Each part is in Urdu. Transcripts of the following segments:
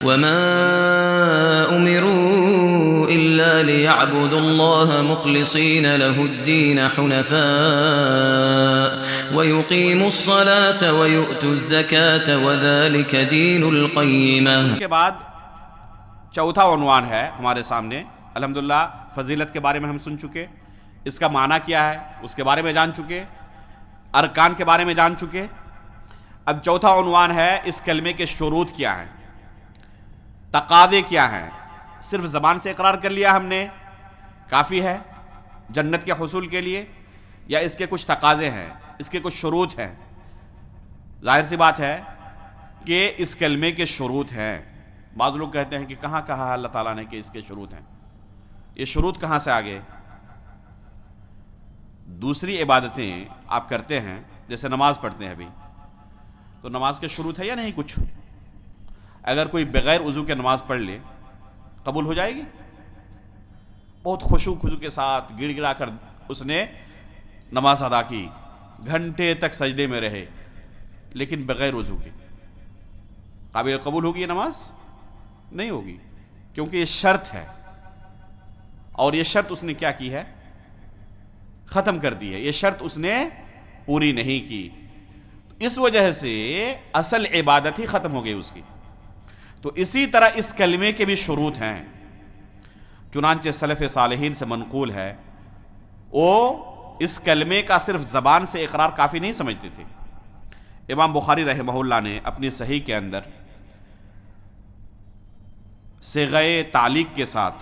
وما أمروا إلا ليعبدوا الله مخلصين له الدين حنفاء ويقيموا الصلاة ويؤتوا الزكاة وذلك دين القيمة۔ اس کے بعد چوتھا عنوان ہے ہمارے سامنے۔ الحمدللہ فضیلت کے بارے میں ہم سن چکے، اس کا معنی کیا ہے اس کے بارے میں جان چکے، ارکان کے بارے میں جان چکے۔ اب چوتھا عنوان ہے اس کلمے کے شروط کیا ہیں، تقاضے کیا ہیں۔ صرف زبان سے اقرار کر لیا ہم نے کافی ہے جنت کے حصول کے لیے، یا اس کے کچھ تقاضے ہیں، اس کے کچھ شروط ہیں؟ ظاہر سی بات ہے کہ اس کلمے کے شروط ہیں۔ بعض لوگ کہتے ہیں کہ کہاں کہا اللہ تعالیٰ نے کہ اس کے شروط ہیں؟ یہ شروط کہاں سے آگے؟ دوسری عبادتیں آپ کرتے ہیں، جیسے نماز پڑھتے ہیں ابھی، تو نماز کے شروط ہے یا نہیں کچھ؟ اگر کوئی بغیر وضو کے نماز پڑھ لے قبول ہو جائے گی؟ بہت خشوع کے ساتھ گڑ گڑا کر اس نے نماز ادا کی، گھنٹے تک سجدے میں رہے، لیکن بغیر وضو کے، قابل قبول ہوگی یہ نماز؟ نہیں ہوگی، کیونکہ یہ شرط ہے، اور یہ شرط اس نے کیا کی ہے؟ ختم کر دی ہے۔ یہ شرط اس نے پوری نہیں کی، اس وجہ سے اصل عبادت ہی ختم ہو گئی اس کی۔ تو اسی طرح اس کلمے کے بھی شروط ہیں، چنانچہ سلف صالحین سے منقول ہے، وہ اس کلمے کا صرف زبان سے اقرار کافی نہیں سمجھتے تھے۔ امام بخاری رحمہ اللہ نے اپنی صحیح کے اندر صیغہ تعلیق کے ساتھ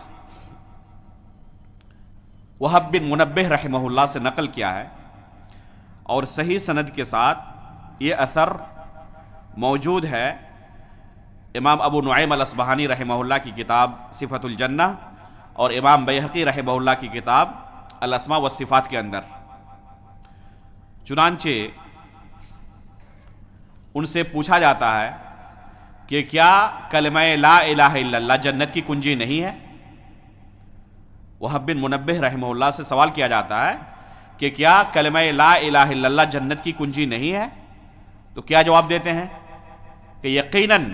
وہب بن منبہ رحمہ اللہ سے نقل کیا ہے، اور صحیح سند کے ساتھ یہ اثر موجود ہے امام ابو نعیم الاصبہانی رحمہ اللہ کی کتاب صفت الجنہ اور امام بیہقی رحمہ اللہ کی کتاب الاسماء والصفات کے اندر۔ چنانچہ ان سے پوچھا جاتا ہے کہ کیا کلمہ لا الہ الا اللہ جنت کی کنجی نہیں ہے؟ وہب بن منبہ رحمہ اللہ سے سوال کیا جاتا ہے کہ کیا کلمہ لا الہ الا اللہ جنت کی کنجی نہیں ہے؟ تو کیا جواب دیتے ہیں کہ یقیناً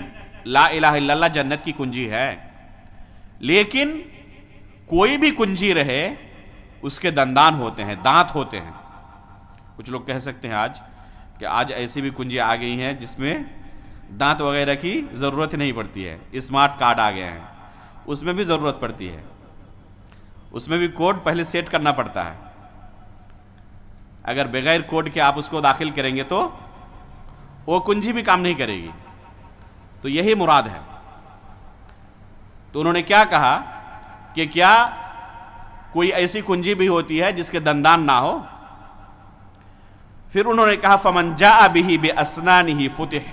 لا الہ الا اللہ جنت کی کنجی ہے، لیکن کوئی بھی کنجی رہے اس کے دندان ہوتے ہیں، دانت ہوتے ہیں۔ کچھ لوگ کہہ سکتے ہیں آج کہ آج ایسی بھی کنجی آ گئی ہیں جس میں دانت وغیرہ کی ضرورت نہیں پڑتی ہے، اسمارٹ کارڈ آ گئے ہیں، اس میں بھی ضرورت پڑتی ہے، اس میں بھی کوڈ پہلے سیٹ کرنا پڑتا ہے۔ اگر بغیر کوڈ کے آپ اس کو داخل کریں گے تو وہ کنجی بھی کام نہیں کرے گی۔ تو یہی مراد ہے۔ تو انہوں نے کیا کہا کہ کیا کوئی ایسی کنجی بھی ہوتی ہے جس کے دندان نہ ہو؟ پھر انہوں نے کہا فمن جاء به باسنانه فتح،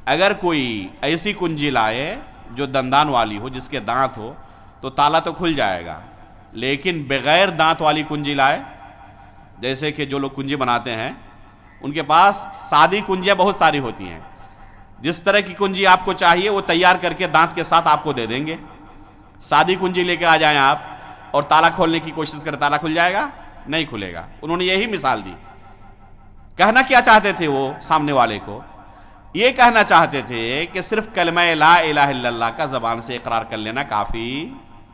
اگر کوئی ایسی کنجی لائے جو دندان والی ہو، جس کے دانت ہو، تو تالا تو کھل جائے گا، لیکن بغیر دانت والی کنجی لائے، جیسے کہ جو لوگ کنجی بناتے ہیں ان کے پاس سادی کنجیاں بہت ساری ہوتی ہیں، جس طرح کی کنجی آپ کو چاہیے وہ تیار کر کے دانت کے ساتھ آپ کو دے دیں گے۔ سادی کنجی لے کے آ جائیں آپ اور تالا کھولنے کی کوشش کریں، تالا کھل جائے گا؟ نہیں کھلے گا۔ انہوں نے یہی مثال دی۔ کہنا کیا چاہتے تھے وہ سامنے والے کو؟ یہ کہنا چاہتے تھے کہ صرف کلمہ لا الہ الا اللہ کا زبان سے اقرار کر لینا کافی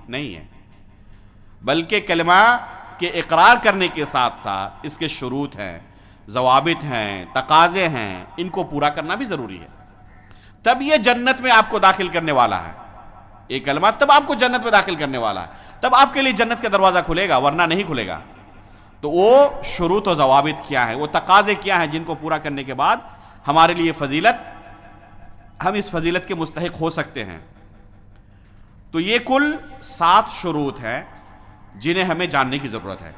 نہیں ہے، بلکہ کلمہ کے اقرار کرنے کے ساتھ ساتھ اس کے شروط ہیں، ضوابط ہیں، تقاضے ہیں، ان کو پورا کرنا بھی ضروری ہے۔ تب یہ جنت میں آپ کو داخل کرنے والا ہے، یہ کلمہ تب آپ کو جنت میں داخل کرنے والا ہے، تب آپ کے لیے جنت کا دروازہ کھلے گا، ورنہ نہیں کھلے گا۔ تو وہ شروط و ضوابط کیا ہیں، وہ تقاضے کیا ہیں جن کو پورا کرنے کے بعد ہمارے لیے فضیلت، ہم اس فضیلت کے مستحق ہو سکتے ہیں۔ تو یہ کل 7 شروط ہیں جنہیں ہمیں جاننے کی ضرورت ہے۔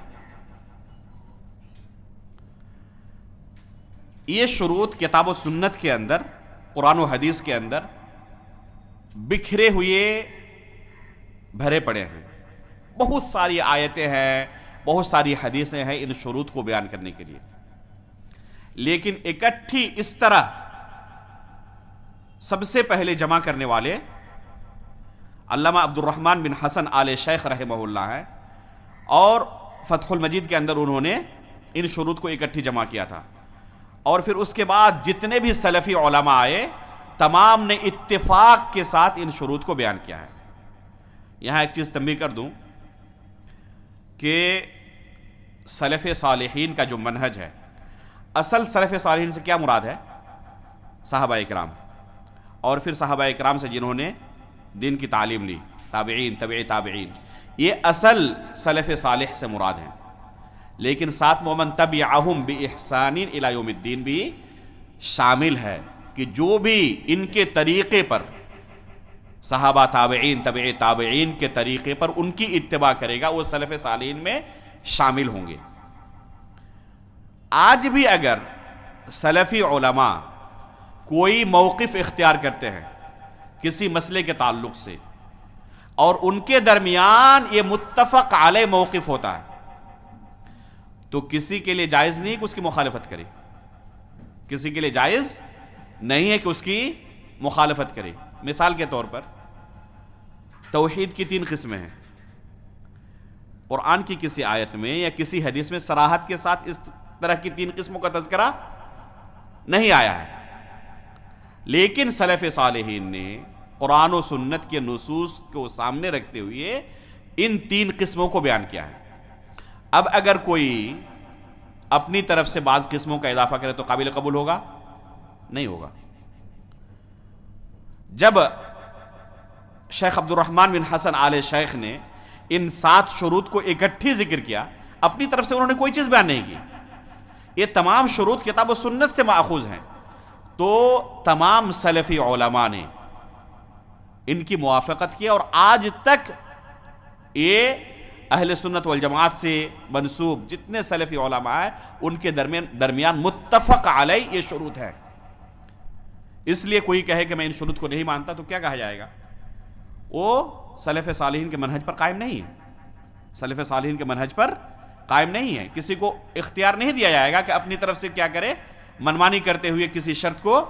یہ شروط کتاب و سنت کے اندر، قرآن و حدیث کے اندر بکھرے ہوئے بھرے پڑے ہیں، بہت ساری آیتیں ہیں، بہت ساری حدیثیں ہیں ان شروط کو بیان کرنے کے لیے، لیکن اکٹھی اس طرح سب سے پہلے جمع کرنے والے علامہ عبد الرحمن بن حسن آل شیخ رحمہ اللہ ہے، اور فتح المجید کے اندر انہوں نے ان شروط کو اکٹھی جمع کیا تھا، اور پھر اس کے بعد جتنے بھی سلفی علماء آئے تمام نے اتفاق کے ساتھ ان شروط کو بیان کیا ہے۔ یہاں ایک چیز تنبیہ کر دوں کہ سلف صالحین کا جو منہج ہے، اصل سلف صالحین سے کیا مراد ہے؟ صحابہ اکرام، اور پھر صحابہ اکرام سے جنہوں نے دین کی تعلیم لی، تابعین، تبع تابعین، یہ اصل سلف صالح سے مراد ہیں۔ لیکن ساتھ ومن تبعہم بإحسان الی یوم الدین بھی شامل ہے، کہ جو بھی ان کے طریقے پر، صحابہ، تابعین، تبع تابعین کے طریقے پر ان کی اتباع کرے گا، وہ سلف صالحین میں شامل ہوں گے۔ آج بھی اگر سلفی علماء کوئی موقف اختیار کرتے ہیں کسی مسئلے کے تعلق سے، اور ان کے درمیان یہ متفق علیہ موقف ہوتا ہے، تو کسی کے لیے جائز نہیں کہ اس کی مخالفت کرے، کسی کے لیے جائز نہیں ہے کہ اس کی مخالفت کرے۔ مثال کے طور پر توحید کی 3 قسمیں ہیں۔ قرآن کی کسی آیت میں یا کسی حدیث میں صراحت کے ساتھ اس طرح کی 3 قسموں کا تذکرہ نہیں آیا ہے، لیکن سلف صالحین نے قرآن و سنت کے نصوص کو سامنے رکھتے ہوئے ان 3 قسموں کو بیان کیا ہے۔ اب اگر کوئی اپنی طرف سے بعض قسموں کا اضافہ کرے تو قابل قبول ہوگا؟ نہیں ہوگا۔ جب شیخ عبد الرحمن بن حسن آل شیخ نے ان 7 شروط کو اکٹھی ذکر کیا، اپنی طرف سے انہوں نے کوئی چیز بیان نہیں کی، یہ تمام شروط کتاب و سنت سے ماخوذ ہیں، تو تمام سلفی علماء نے ان کی موافقت کی، اور آج تک یہ اہل سنت والجماعت سے منسوب جتنے سلفی علماء ہیں ان کے درمیان متفق علیہ یہ شروط ہیں۔ اس لیے کوئی کہے کہ میں ان شروط کو نہیں مانتا تو کیا کہا جائے گا؟ وہ سلف صالحین کے منہج پر قائم نہیں ہے، سلف صالحین کے منہج پر قائم نہیں ہے۔ کسی کو اختیار نہیں دیا جائے گا کہ اپنی طرف سے کیا کرے، منمانی کرتے ہوئے کسی شرط کو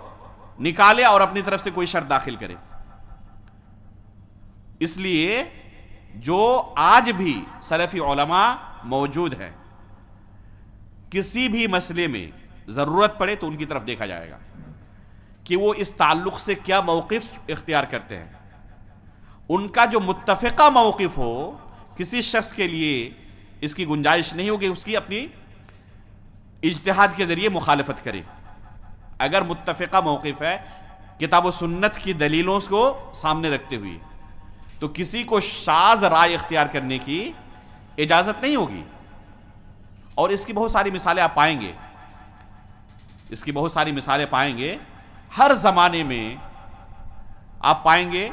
نکالے اور اپنی طرف سے کوئی شرط داخل کرے۔ اس لیے جو آج بھی سلفی علماء موجود ہیں، کسی بھی مسئلے میں ضرورت پڑے تو ان کی طرف دیکھا جائے گا کہ وہ اس تعلق سے کیا موقف اختیار کرتے ہیں۔ ان کا جو متفقہ موقف ہو، کسی شخص کے لیے اس کی گنجائش نہیں ہوگی اس کی اپنی اجتہاد کے ذریعے مخالفت کرے۔ اگر متفقہ موقف ہے کتاب و سنت کی دلیلوں کو سامنے رکھتے ہوئے، تو کسی کو شاذ رائے اختیار کرنے کی اجازت نہیں ہوگی۔ اور اس کی بہت ساری مثالیں آپ پائیں گے، اس کی بہت ساری مثالیں پائیں گے۔ ہر زمانے میں آپ پائیں گے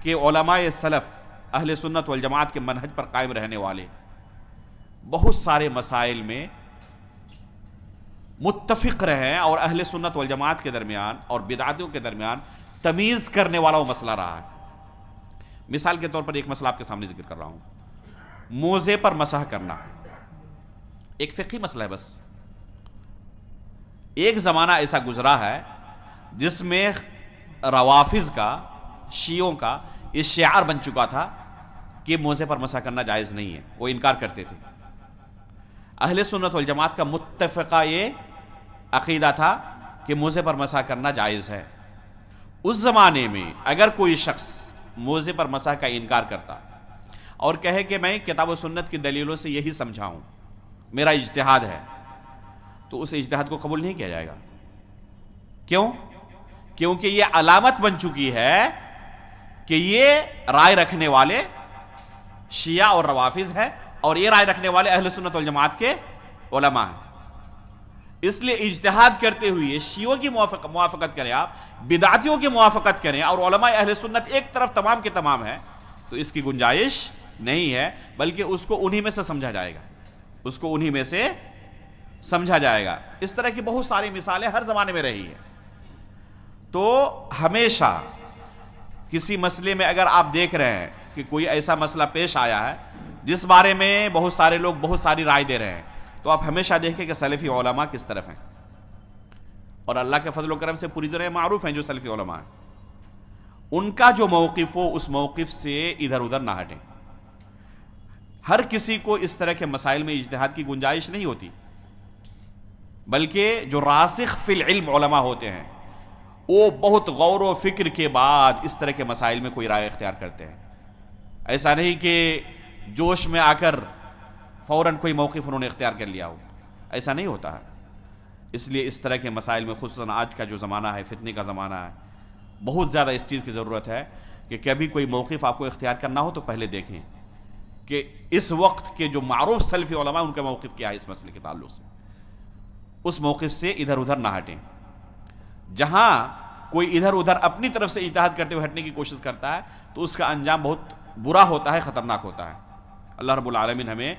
کہ علماء سلف اہل سنت والجماعت کے منہج پر قائم رہنے والے بہت سارے مسائل میں متفق رہے ہیں، اور اہل سنت والجماعت کے درمیان اور بدعتیوں کے درمیان تمیز کرنے والا وہ مسئلہ رہا ہے۔ مثال کے طور پر ایک مسئلہ آپ کے سامنے ذکر کر رہا ہوں، موزے پر مسح کرنا، ایک فقہی مسئلہ ہے۔ بس ایک زمانہ ایسا گزرا ہے جس میں روافض کا، شیعوں کا یہ شعار بن چکا تھا کہ موزے پر مسح کرنا جائز نہیں ہے، وہ انکار کرتے تھے۔ اہل سنت والجماعت کا متفقہ یہ عقیدہ تھا کہ موزے پر مسح کرنا جائز ہے۔ اس زمانے میں اگر کوئی شخص موزے پر مسح کا انکار کرتا اور کہے کہ میں کتاب و سنت کی دلیلوں سے یہی سمجھا ہوں، میرا اجتہاد ہے، تو اس اجتہاد کو قبول نہیں کیا جائے گا۔ کیوں؟ کیونکہ یہ علامت بن چکی ہے کہ یہ رائے رکھنے والے شیعہ اور روافض ہیں، اور یہ رائے رکھنے والے اہل سنت والجماعت کے علماء ہیں۔ اس لیے اجتہاد کرتے ہوئے شیعوں کی موافقت کریں آپ، بدعتیوں کی موافقت کریں، اور علماء اہل سنت ایک طرف تمام کے تمام ہیں، تو اس کی گنجائش نہیں ہے، بلکہ اس کو انہی میں سے سمجھا جائے گا، اس کو انہی میں سے سمجھا جائے گا۔ اس طرح کی بہت ساری مثالیں ہر زمانے میں رہی ہیں۔ تو ہمیشہ کسی مسئلے میں اگر آپ دیکھ رہے ہیں کہ کوئی ایسا مسئلہ پیش آیا ہے جس بارے میں بہت سارے لوگ بہت ساری رائے دے رہے ہیں، تو آپ ہمیشہ دیکھیں کہ سلفی علماء کس طرف ہیں، اور اللہ کے فضل و کرم سے پوری طرح معروف ہیں جو سلفی علماء ہیں، ان کا جو موقف ہو اس موقف سے ادھر ادھر نہ ہٹیں۔ ہر کسی کو اس طرح کے مسائل میں اجتہاد کی گنجائش نہیں ہوتی، بلکہ جو راسخ فی العلم علماء ہوتے ہیں وہ بہت غور و فکر کے بعد اس طرح کے مسائل میں کوئی رائے اختیار کرتے ہیں. ایسا نہیں کہ جوش میں آ کر فوراً کوئی موقف انہوں نے اختیار کر لیا ہو، ایسا نہیں ہوتا ہے. اس لیے اس طرح کے مسائل میں خصوصاً آج کا جو زمانہ ہے، فتنے کا زمانہ ہے، بہت زیادہ اس چیز کی ضرورت ہے کہ کبھی کوئی موقف آپ کو اختیار کرنا ہو تو پہلے دیکھیں کہ اس وقت کے جو معروف سلفی علماء ان کا موقف کیا ہے اس مسئلے کے تعلق سے. اس موقف سے ادھر ادھر نہ ہٹیں. جہاں کوئی ادھر ادھر اپنی طرف سے اجتہاد کرتے ہوئے ہٹنے کی کوشش کرتا ہے تو اس کا انجام بہت برا ہوتا ہے، خطرناک ہوتا ہے. اللہ رب العالمین ہمیں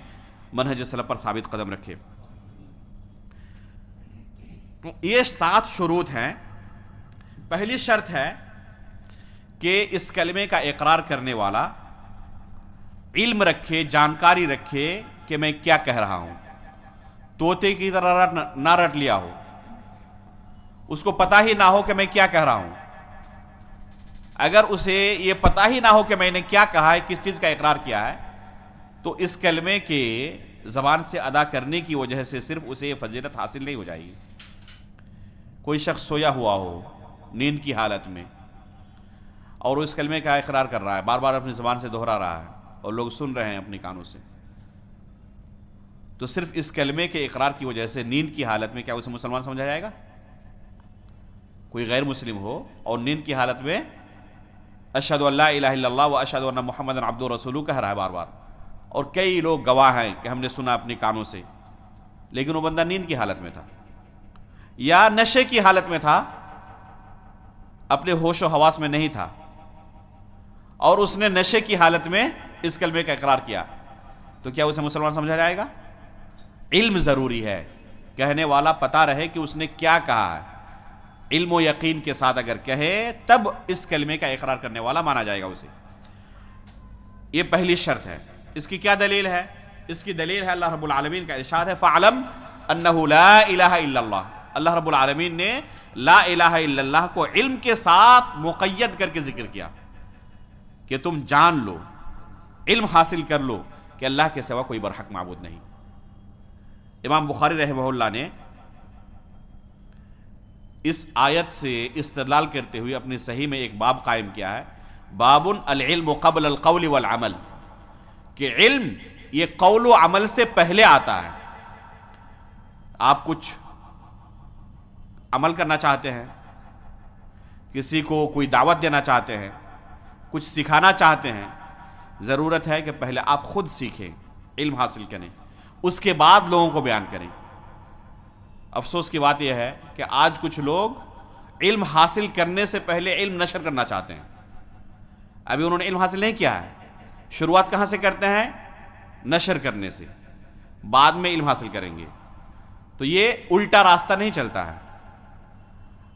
منہج سلف پر ثابت قدم رکھے. یہ 7 شروط ہیں. پہلی شرط ہے کہ اس کلمے کا اقرار کرنے والا علم رکھے، جانکاری رکھے کہ میں کیا کہہ رہا ہوں. طوطے کی طرح نہ رٹ لیا ہو، اس کو پتہ ہی نہ ہو کہ میں کیا کہہ رہا ہوں. اگر اسے یہ پتہ ہی نہ ہو کہ میں نے کیا کہا ہے، کس چیز کا اقرار کیا ہے، تو اس کلمے کے زبان سے ادا کرنے کی وجہ سے صرف اسے یہ فضیلت حاصل نہیں ہو جائے گی. کوئی شخص سویا ہوا ہو نیند کی حالت میں اور اس کلمے کا اقرار کر رہا ہے، بار بار اپنی زبان سے دہرا رہا ہے اور لوگ سن رہے ہیں اپنی کانوں سے، تو صرف اس کلمے کے اقرار کی وجہ سے نیند کی حالت میں کیا اسے مسلمان سمجھا جائے گا؟ کوئی غیر مسلم ہو اور نیند کی حالت میں اشہدو ان لا الہ الا اللہ و اشہدو ان محمدًا عبدہ ورسولہ کہہ رہا ہے بار بار، اور کئی لوگ گواہ ہیں کہ ہم نے سنا اپنی کانوں سے، لیکن وہ بندہ نیند کی حالت میں تھا یا نشے کی حالت میں تھا، اپنے ہوش و حواس میں نہیں تھا، اور اس نے نشے کی حالت میں اس کلمے کا اقرار کیا، تو کیا اسے مسلمان سمجھا جائے گا؟ علم ضروری ہے، کہنے والا پتہ رہے کہ اس نے کیا کہا ہے. علم و یقین کے ساتھ اگر کہے تب اس کلمے کا اقرار کرنے والا مانا جائے گا اسے. یہ پہلی شرط ہے. اس کی کیا دلیل ہے؟ اس کی دلیل ہے اللہ رب العالمین کا ارشاد ہے فَعْلَمْ أَنَّهُ لَا إِلَهَ إِلَّا اللَّهُ. اللہ رب العالمین نے لا الہ الا اللہ کو علم کے ساتھ مقید کر کے ذکر کیا کہ تم جان لو، علم حاصل کر لو کہ اللہ کے سوا کوئی برحق معبود نہیں. امام بخاری رحمہ اللہ نے اس آیت سے استدلال کرتے ہوئے اپنی صحیح میں ایک باب قائم کیا ہے، باب العلم قبل القول والعمل، کہ علم یہ قول و عمل سے پہلے آتا ہے. آپ کچھ عمل کرنا چاہتے ہیں، کسی کو کوئی دعوت دینا چاہتے ہیں، کچھ سکھانا چاہتے ہیں، ضرورت ہے کہ پہلے آپ خود سیکھیں، علم حاصل کریں، اس کے بعد لوگوں کو بیان کریں. افسوس کی بات یہ ہے کہ آج کچھ لوگ علم حاصل کرنے سے پہلے علم نشر کرنا چاہتے ہیں. ابھی انہوں نے علم حاصل نہیں کیا ہے، شروعات کہاں سے کرتے ہیں؟ نشر کرنے سے، بعد میں علم حاصل کریں گے. تو یہ الٹا راستہ نہیں چلتا ہے.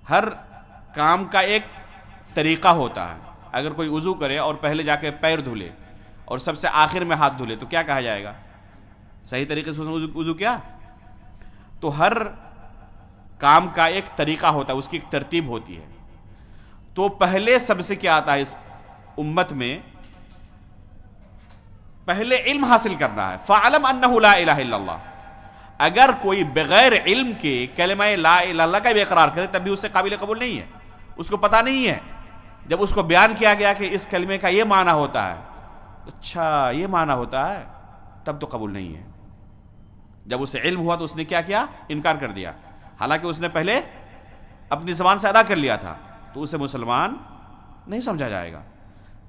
ہر کام کا ایک طریقہ ہوتا ہے. اگر کوئی وضو کرے اور پہلے جا کے پیر دھلے اور سب سے آخر میں ہاتھ دھلے تو کیا کہا جائے گا؟ صحیح طریقے سے وضو کیا؟ تو ہر کام کا ایک طریقہ ہوتا ہے، اس کی ایک ترتیب ہوتی ہے. تو پہلے سب سے کیا آتا ہے اس امت میں؟ پہلے علم حاصل کرنا ہے. فَعْلَمْ أَنَّهُ لَا إِلَهَ إِلَّا اللَّهُ. اگر کوئی بغیر علم کے کلمہ لا الہ الا اللہ کا بھی اقرار کرے تب بھی اسے قابل قبول نہیں ہے. اس کو پتہ نہیں ہے. جب اس کو بیان کیا گیا کہ اس کلمے کا یہ معنی ہوتا ہے، اچھا یہ معنی ہوتا ہے، تب تو قبول نہیں ہے. جب اسے علم ہوا تو اس نے کیا کیا؟ انکار کر دیا، حالانکہ اس نے پہلے اپنی زبان سے ادا کر لیا تھا. تو اسے مسلمان نہیں سمجھا جائے گا.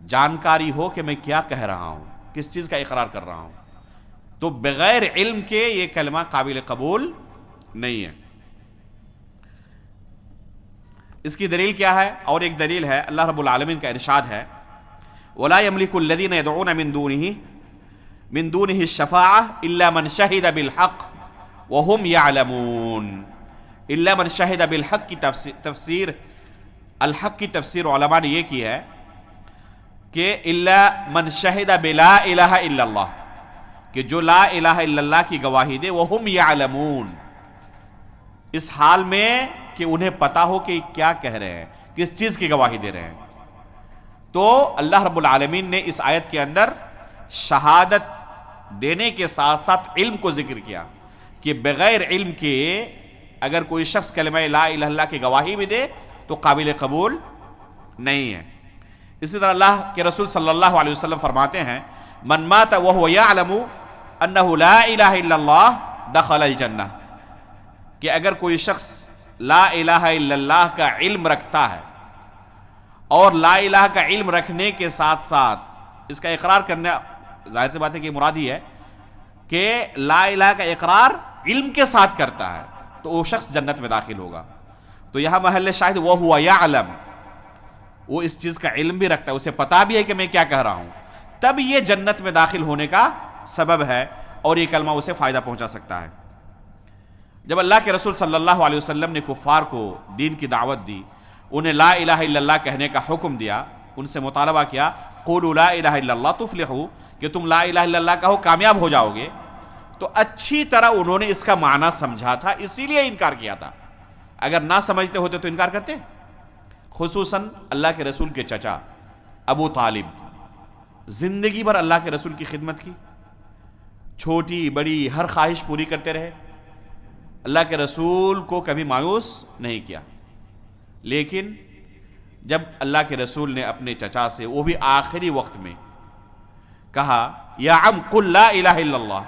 جانکاری ہو کہ میں کیا کہہ رہا ہوں، کس چیز کا اقرار کر رہا ہوں. تو بغیر علم کے یہ کلمہ قابل قبول نہیں ہے. اس کی دلیل کیا ہے؟ اور ایک دلیل ہے، اللہ رب العالمین کا ارشاد ہے وَلَا يَمْلِكُ الَّذِينَ يَدْعُونَ مِن دُونِهِ الشَّفَاعَةَ إِلَّا مَنْ شَهِدَ بِالْحَقِّ وَهُمْ يَعْلَمُونَ. إِلَّا مَنْ شَهِدَ بِالْحَقِّ کی تفسیر، الحق کی تفسیر علماء نے یہ کی ہے کہ إِلَّا مَنْ شَهِدَ بِلَا إِلَهَ إِلَّا اللَّهِ، کہ جو لا الہ الا اللہ کی گواہی دے، وَهُمْ يَعْلَمُونَ، اس حال میں کہ انہیں پتا ہو کہ کیا کہہ رہے ہیں، کس چیز کی گواہی دے رہے ہیں. تو اللہ رب العالمین نے اس آیت کے اندر شہادت دینے کے ساتھ ساتھ علم کو ذکر کیا کہ بغیر علم کے اگر کوئی شخص کلمہ لا الہ الا اللہ کی گواہی بھی دے تو قابل قبول نہیں ہے۔ اسی طرح اللہ کے رسول صلی اللہ علیہ وسلم فرماتے ہیں من مات وهو يعلم انه لا الہ الا اللہ دخل الجنہ، کہ اگر کوئی شخص لا الہ الا اللہ کا علم رکھتا ہے اور لا الہ کا علم رکھنے کے ساتھ ساتھ اس کا اقرار کرنا، ظاہر سی بات ہے کہ مراد ہی ہے کہ لا الہ کا اقرار علم کے ساتھ کرتا ہے تو وہ شخص جنت میں داخل ہوگا۔ تو یہاں محل شاہد وَهُوَ يَعْلَمُ، وہ اس چیز کا علم بھی رکھتا ہے، اسے پتا بھی ہے کہ میں کیا کہہ رہا ہوں، تب یہ جنت میں داخل ہونے کا سبب ہے اور یہ کلمہ اسے فائدہ پہنچا سکتا ہے۔ جب اللہ کے رسول صلی اللہ علیہ وسلم نے کفار کو دین کی دعوت دی، انہیں لا الہ الا اللہ کہنے کا حکم دیا، ان سے مطالبہ کیا قولوا لا الہ الا اللہ تفلحوا، کہ تم لا الہ الا اللہ کہو کامیاب ہو جاؤ گے، تو اچھی طرح انہوں نے اس کا معنی سمجھا تھا، اسی لیے انکار کیا تھا۔ اگر نہ سمجھتے ہوتے تو انکار کرتے؟ خصوصاً اللہ کے رسول کے چچا ابو طالب زندگی بھر اللہ کے رسول کی خدمت کی، چھوٹی بڑی ہر خواہش پوری کرتے رہے، اللہ کے رسول کو کبھی مایوس نہیں کیا، لیکن جب اللہ کے رسول نے اپنے چچا سے وہ بھی آخری وقت میں کہا یا عم قل لا الہ الا اللہ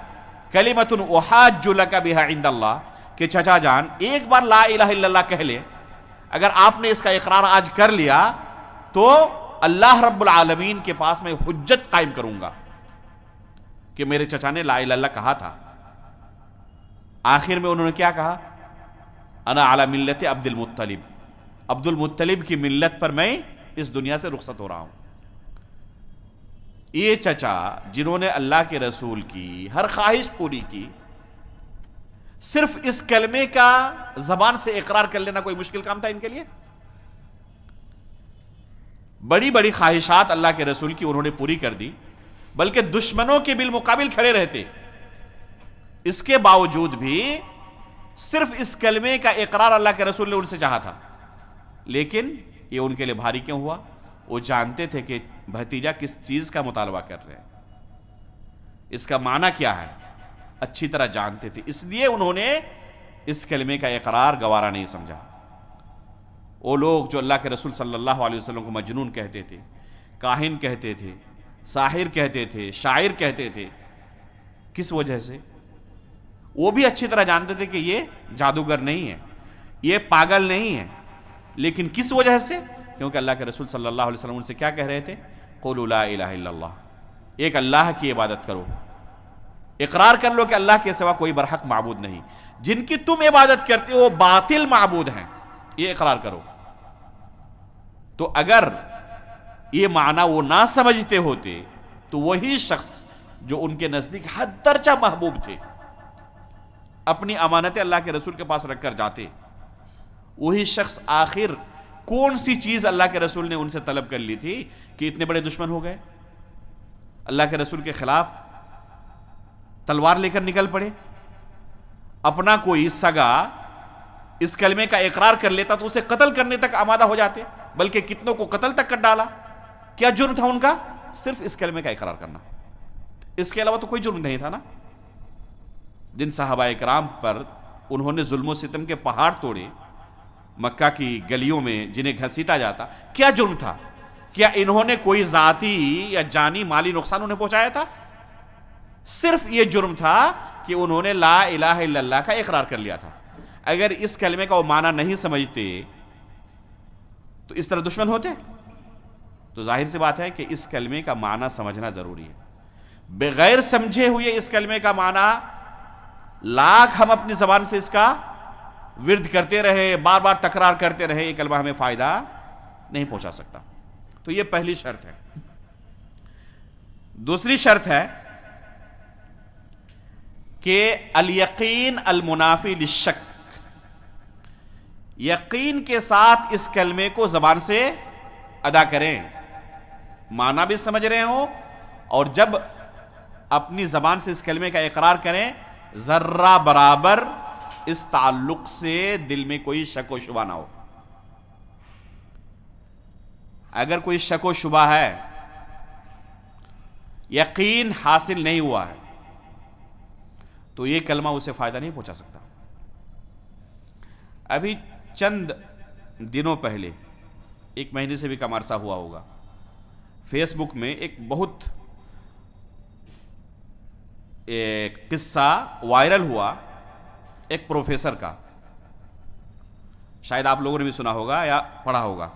کلمۃ احاج لک بہا عند اللہ، کہ چچا جان ایک بار لا الہ الا اللہ کہہ لے، اگر آپ نے اس کا اقرار آج کر لیا تو اللہ رب العالمین کے پاس میں حجت قائم کروں گا کہ میرے چچا نے لا الہ الا اللہ کہا تھا۔ آخر میں انہوں نے کیا کہا؟ انا علی ملت عبد المطلب، عبد المطلب کی ملت پر میں اس دنیا سے رخصت ہو رہا ہوں۔ یہ چچا جنہوں نے اللہ کے رسول کی ہر خواہش پوری کی، صرف اس کلمے کا زبان سے اقرار کر لینا کوئی مشکل کام تھا ان کے لیے؟ بڑی بڑی خواہشات اللہ کے رسول کی انہوں نے پوری کر دی، بلکہ دشمنوں کے بالمقابل کھڑے رہتے، اس کے باوجود بھی صرف اس کلمے کا اقرار اللہ کے رسول نے ان سے چاہا تھا، لیکن یہ ان کے لیے بھاری کیوں ہوا؟ وہ جانتے تھے کہ بھتیجا کس چیز کا مطالبہ کر رہے ہیں، اس کا معنی کیا ہے، اچھی طرح جانتے تھے، اس لیے انہوں نے اس کلمے کا اقرار گوارا نہیں سمجھا۔ وہ لوگ جو اللہ کے رسول صلی اللہ علیہ وسلم کو مجنون کہتے تھے، کاہن کہتے تھے، ساحر کہتے تھے، شاعر کہتے تھے، کس وجہ سے؟ وہ بھی اچھی طرح جانتے تھے کہ یہ جادوگر نہیں ہے، یہ پاگل نہیں ہے، لیکن کس وجہ سے؟ کیونکہ اللہ کے رسول صلی اللہ علیہ وسلم ان سے کیا کہہ رہے تھے؟ قولوا لا الہ الا اللہ، ایک اللہ کی عبادت کرو، اقرار کر لو کہ اللہ کے سوا کوئی برحق معبود نہیں، جن کی تم عبادت کرتے ہو وہ باطل معبود ہیں، یہ اقرار کرو۔ تو اگر یہ معنی وہ نہ سمجھتے ہوتے تو وہی شخص جو ان کے نزدیک حد درجہ محبوب تھے، اپنی امانتیں اللہ کے رسول کے پاس رکھ کر جاتے، وہی شخص آخر کون سی چیز اللہ کے رسول نے ان سے طلب کر لی تھی کہ اتنے بڑے دشمن ہو گئے، اللہ کے رسول کے خلاف تلوار لے کر نکل پڑے؟ اپنا کوئی سگا اس کلمے کا اقرار کر لیتا تو اسے قتل کرنے تک آمادہ ہو جاتے، بلکہ کتنوں کو قتل تک کر ڈالا۔ کیا جرم تھا ان کا؟ صرف اس کلمے کا اقرار کرنا، اس کے علاوہ تو کوئی جرم نہیں تھا نا۔ جن صحابہ اکرام پر انہوں نے ظلم و ستم کے پہاڑ توڑے، مکہ کی گلیوں میں جنہیں گھسیٹا جاتا، کیا جرم تھا؟ کیا انہوں نے کوئی ذاتی یا جانی مالی نقصان انہیں پہنچایا تھا؟ صرف یہ جرم تھا کہ انہوں نے لا الہ الا اللہ کا اقرار کر لیا تھا۔ اگر اس کلمے کا وہ معنی نہیں سمجھتے تو اس طرح دشمن ہوتے؟ تو ظاہر سی بات ہے کہ اس کلمے کا معنی سمجھنا ضروری ہے۔ بغیر سمجھے ہوئے اس کلمے کا معنی لاکھ ہم اپنی زبان سے اس کا ورد کرتے رہے، بار بار تکرار کرتے رہے، یہ کلمہ ہمیں فائدہ نہیں پہنچا سکتا۔ تو یہ پہلی شرط ہے۔ دوسری شرط ہے کہ الیقین المنافی للشک، یقین کے ساتھ اس کلمے کو زبان سے ادا کریں، معنی بھی سمجھ رہے ہوں، اور جب اپنی زبان سے اس کلمے کا اقرار کریں ذرہ برابر اس تعلق سے دل میں کوئی شک و شبہ نہ ہو۔ اگر کوئی شک و شبہ ہے، یقین حاصل نہیں ہوا ہے، تو یہ کلمہ اسے فائدہ نہیں پہنچا سکتا۔ ابھی چند دنوں پہلے، 1 مہینے سے بھی کم عرصہ ہوا ہوگا، فیس بک میں ایک بہت قصہ وائرل ہوا ایک پروفیسر کا، شاید آپ لوگوں نے بھی سنا ہوگا یا پڑھا ہوگا،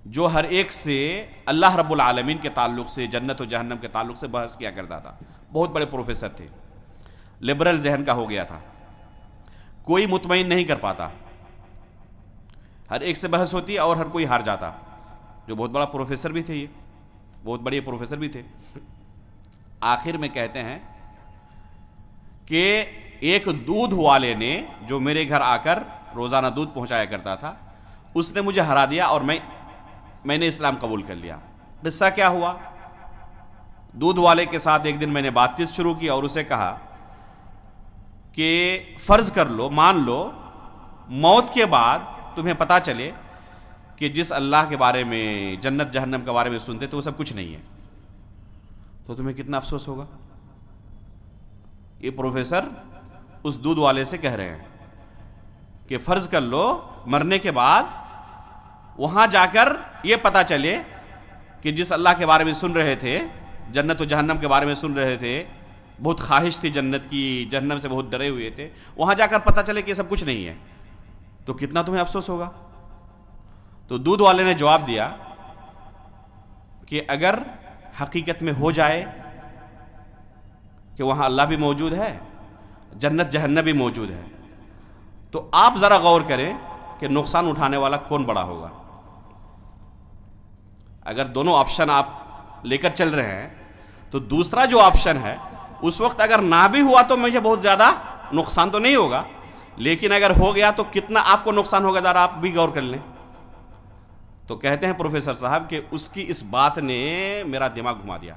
جو ہر ایک سے اللہ رب العالمین کے تعلق سے، جنت و جہنم کے تعلق سے بحث کیا کرتا تھا. بہت بڑے پروفیسر تھے، لبرل ذہن کا ہو گیا تھا، کوئی مطمئن نہیں کر پاتا، ہر ایک سے بحث ہوتی اور ہر کوئی ہار جاتا. جو بہت بڑا پروفیسر بھی تھے، یہ بہت بڑے پروفیسر بھی تھے. آخر میں کہتے ہیں کہ ایک دودھ والے نے، جو میرے گھر آ کر روزانہ دودھ پہنچایا کرتا تھا، اس نے مجھے ہرا دیا اور میں نے اسلام قبول کر لیا. قصہ کیا ہوا؟ دودھ والے کے ساتھ ایک دن میں نے بات چیت شروع کی اور اسے کہا کہ فرض کر لو، مان لو، موت کے بعد تمہیں پتا چلے کہ جس اللہ کے بارے میں، جنت جہنم کے بارے میں سنتے تو وہ سب کچھ نہیں ہے، تو تمہیں کتنا افسوس ہوگا. یہ پروفیسر اس دودھ والے سے کہہ رہے ہیں کہ فرض کر لو مرنے کے بعد وہاں جا کر یہ پتا چلے کہ جس اللہ کے بارے میں سن رہے تھے، جنت و جہنم کے بارے میں سن رہے تھے، بہت خواہش تھی جنت کی، جہنم سے بہت ڈرے ہوئے تھے، وہاں جا کر پتا چلے کہ یہ سب کچھ نہیں ہے، تو کتنا تمہیں افسوس ہوگا. تو دودھ والے نے جواب دیا کہ اگر حقیقت میں ہو جائے کہ وہاں اللہ بھی موجود ہے، جنت جہنم بھی موجود ہے، تو آپ ذرا غور کریں کہ نقصان اٹھانے والا کون بڑا ہوگا. اگر دونوں آپشن آپ لے کر چل رہے ہیں تو دوسرا جو آپشن ہے، اس وقت اگر نہ بھی ہوا تو مجھے بہت زیادہ نقصان تو نہیں ہوگا، لیکن اگر ہو گیا تو کتنا آپ کو نقصان ہوگا، ذرا آپ بھی غور کر لیں. تو کہتے ہیں پروفیسر صاحب کہ اس کی اس بات نے میرا دماغ گھما دیا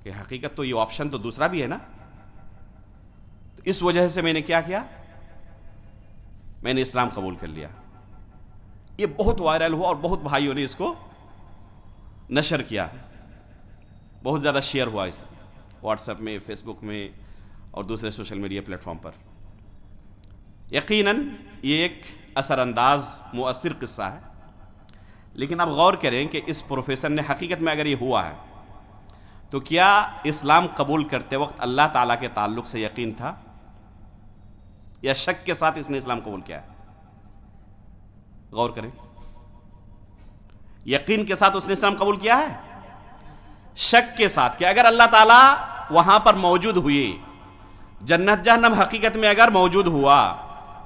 کہ حقیقت تو یہ آپشن تو دوسرا بھی ہے نا. تو اس وجہ سے میں نے کیا کیا، میں نے اسلام قبول کر لیا. یہ بہت وائرل ہوا اور بہت بھائیوں نے اس کو نشر کیا، بہت زیادہ شیئر ہوا اس واٹس ایپ میں، فیس بک میں اور دوسرے سوشل میڈیا پلیٹ فارم پر. یقیناً یہ ایک اثر انداز مؤثر قصہ ہے، لیکن اب غور کریں کہ اس پروفیسر نے حقیقت میں اگر یہ ہوا ہے تو کیا اسلام قبول کرتے وقت اللہ تعالیٰ کے تعلق سے یقین تھا یا شک کے ساتھ اس نے اسلام قبول کیا ہے؟ غور کریں. یقین کے ساتھ اس نے اسلام قبول کیا ہے، شک کے ساتھ کہ اگر اللہ تعالیٰ وہاں پر موجود ہوئے، جنت جہنم حقیقت میں اگر موجود ہوا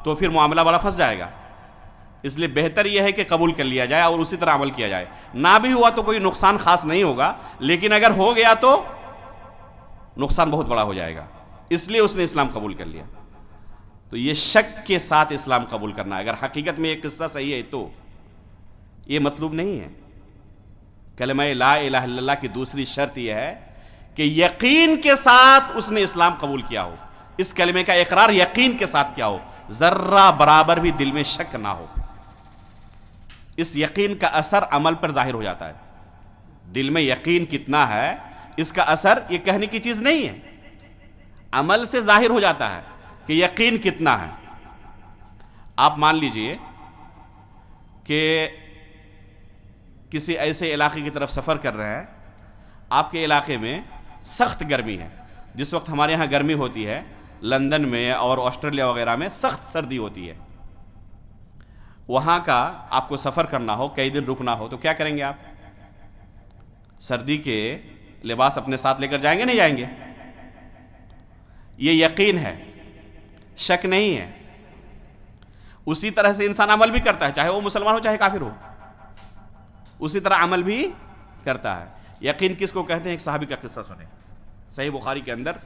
تو پھر معاملہ بڑا پھنس جائے گا. اس لیے بہتر یہ ہے کہ قبول کر لیا جائے اور اسی طرح عمل کیا جائے. نہ بھی ہوا تو کوئی نقصان خاص نہیں ہوگا، لیکن اگر ہو گیا تو نقصان بہت بڑا ہو جائے گا. اس لیے اس نے اسلام قبول کر لیا. تو یہ شک کے ساتھ اسلام قبول کرنا، اگر حقیقت میں یہ قصہ صحیح ہے تو یہ مطلوب نہیں ہے. کلمہ لا الہ الا اللہ کی دوسری شرط یہ ہے کہ یقین کے ساتھ اس نے اسلام قبول کیا ہو، اس کلمے کا اقرار یقین کے ساتھ کیا ہو، ذرہ برابر بھی دل میں شک نہ ہو. اس یقین کا اثر عمل پر ظاہر ہو جاتا ہے. دل میں یقین کتنا ہے اس کا اثر یہ کہنے کی چیز نہیں ہے، عمل سے ظاہر ہو جاتا ہے کہ یقین کتنا ہے. آپ مان لیجئے کہ کسی ایسے علاقے کی طرف سفر کر رہے ہیں، آپ کے علاقے میں سخت گرمی ہے. جس وقت ہمارے ہاں گرمی ہوتی ہے، لندن میں اور آسٹریلیا وغیرہ میں سخت سردی ہوتی ہے. وہاں کا آپ کو سفر کرنا ہو، کئی دن رکنا ہو، تو کیا کریں گے آپ؟ سردی کے لباس اپنے ساتھ لے کر جائیں گے نہیں جائیں گے؟ یہ یقین ہے، شک نہیں ہے. اسی طرح سے انسان عمل بھی کرتا ہے، چاہے وہ مسلمان ہو چاہے کافر ہو، اسی طرح عمل بھی کرتا ہے. یقین کس کو کہتے ہیں؟ ایک صحابی کا قصہ سنیں. صحیح بخاری کے اندر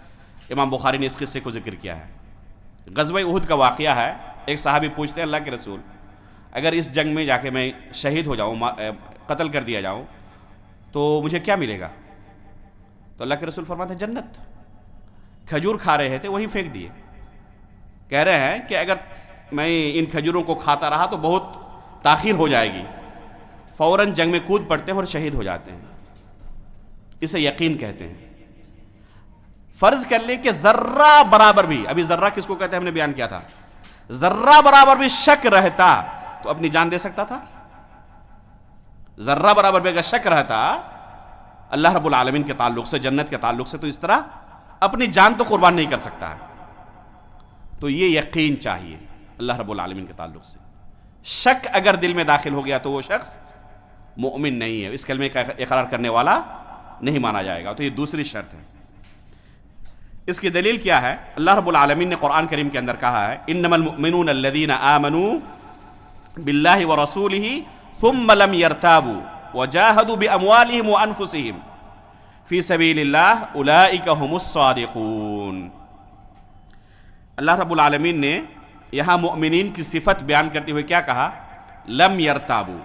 امام بخاری نے اس قصے کو ذکر کیا ہے. غزوہ احد کا واقعہ ہے. ایک صحابی پوچھتے ہیں اللہ کے رسول، اگر اس جنگ میں جا کے میں شہید ہو جاؤں، قتل کر دیا جاؤں، تو مجھے کیا ملے گا؟ تو اللہ کے رسول فرماتے ہیں جنت. کھجور کھا رہے تھے، وہیں پھینک دیے. کہہ رہے ہیں کہ اگر میں ان کھجوروں کو کھاتا رہا تو بہت تاخیر ہو جائے گی. فوراً جنگ میں کود پڑتے ہیں اور شہید ہو جاتے ہیں. اسے یقین کہتے ہیں. فرض کر لیں کہ ذرہ برابر بھی، ابھی ذرہ کس کو کہتے ہیں ہم نے بیان کیا تھا، ذرہ برابر بھی شک رہتا تو اپنی جان دے سکتا تھا؟ ذرہ برابر بھی اگر شک رہتا اللہ رب العالمین کے تعلق سے، جنت کے تعلق سے، تو اس طرح اپنی جان تو قربان نہیں کر سکتا ہے۔ تو یہ یقین چاہیے اللہ رب العالمین کے تعلق سے۔ شک اگر دل میں داخل ہو گیا تو وہ شخص مؤمن نہیں ہے، اس کلمے کا اقرار کرنے والا نہیں مانا جائے گا۔ تو یہ دوسری شرط ہے۔ اس کی دلیل کیا ہے؟ اللہ رب العالمین نے قرآن کریم کے اندر کہا ہے انما المؤمنون الذین آمنوا باللہ ورسولہ ثم لم يرتابوا وجاہدوا باموالہم وانفسہم فی سبیل اللہ اولئک هم الصادقون۔ اللہ رب العالمین نے یہاں مؤمنین کی صفت بیان کرتے ہوئے کیا کہا؟ لم یرتابوا،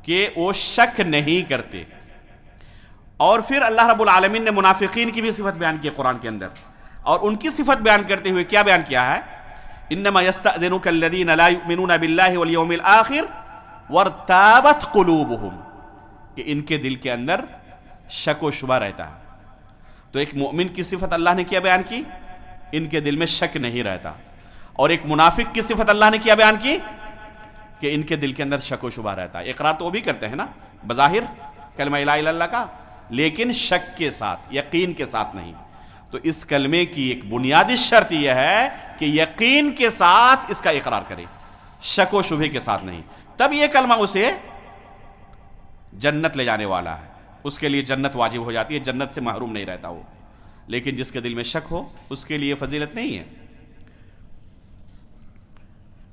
کہ وہ شک نہیں کرتے۔ اور پھر اللہ رب العالمین نے منافقین کی بھی صفت بیان کی قرآن کے اندر، اور ان کی صفت بیان کرتے ہوئے کیا بیان کیا ہے؟ انما یستأذنک الذین لا یؤمنون باللہ والیوم الآخر وارتابت قلوبہم، کہ ان کے دل کے اندر شک و شبہ رہتا ہے۔ تو ایک مومن کی صفت اللہ نے کیا بیان کی؟ ان کے دل میں شک نہیں رہتا۔ اور ایک منافق کی صفت اللہ نے کیا بیان کی؟ کہ ان کے دل کے اندر شک و شبہ رہتا ہے۔ اقرار تو وہ بھی کرتے ہیں نا بظاہر کلمہ لا الہ الا اللہ کا، لیکن شک کے ساتھ، یقین کے ساتھ نہیں۔ تو اس کلمے کی ایک بنیادی شرط یہ ہے کہ یقین کے ساتھ اس کا اقرار کرے، شک و شبہ کے ساتھ نہیں، تب یہ کلمہ اسے جنت لے جانے والا ہے، اس کے لیے جنت واجب ہو جاتی ہے، جنت سے محروم نہیں رہتا وہ۔ لیکن جس کے دل میں شک ہو اس کے لیے فضیلت نہیں ہے۔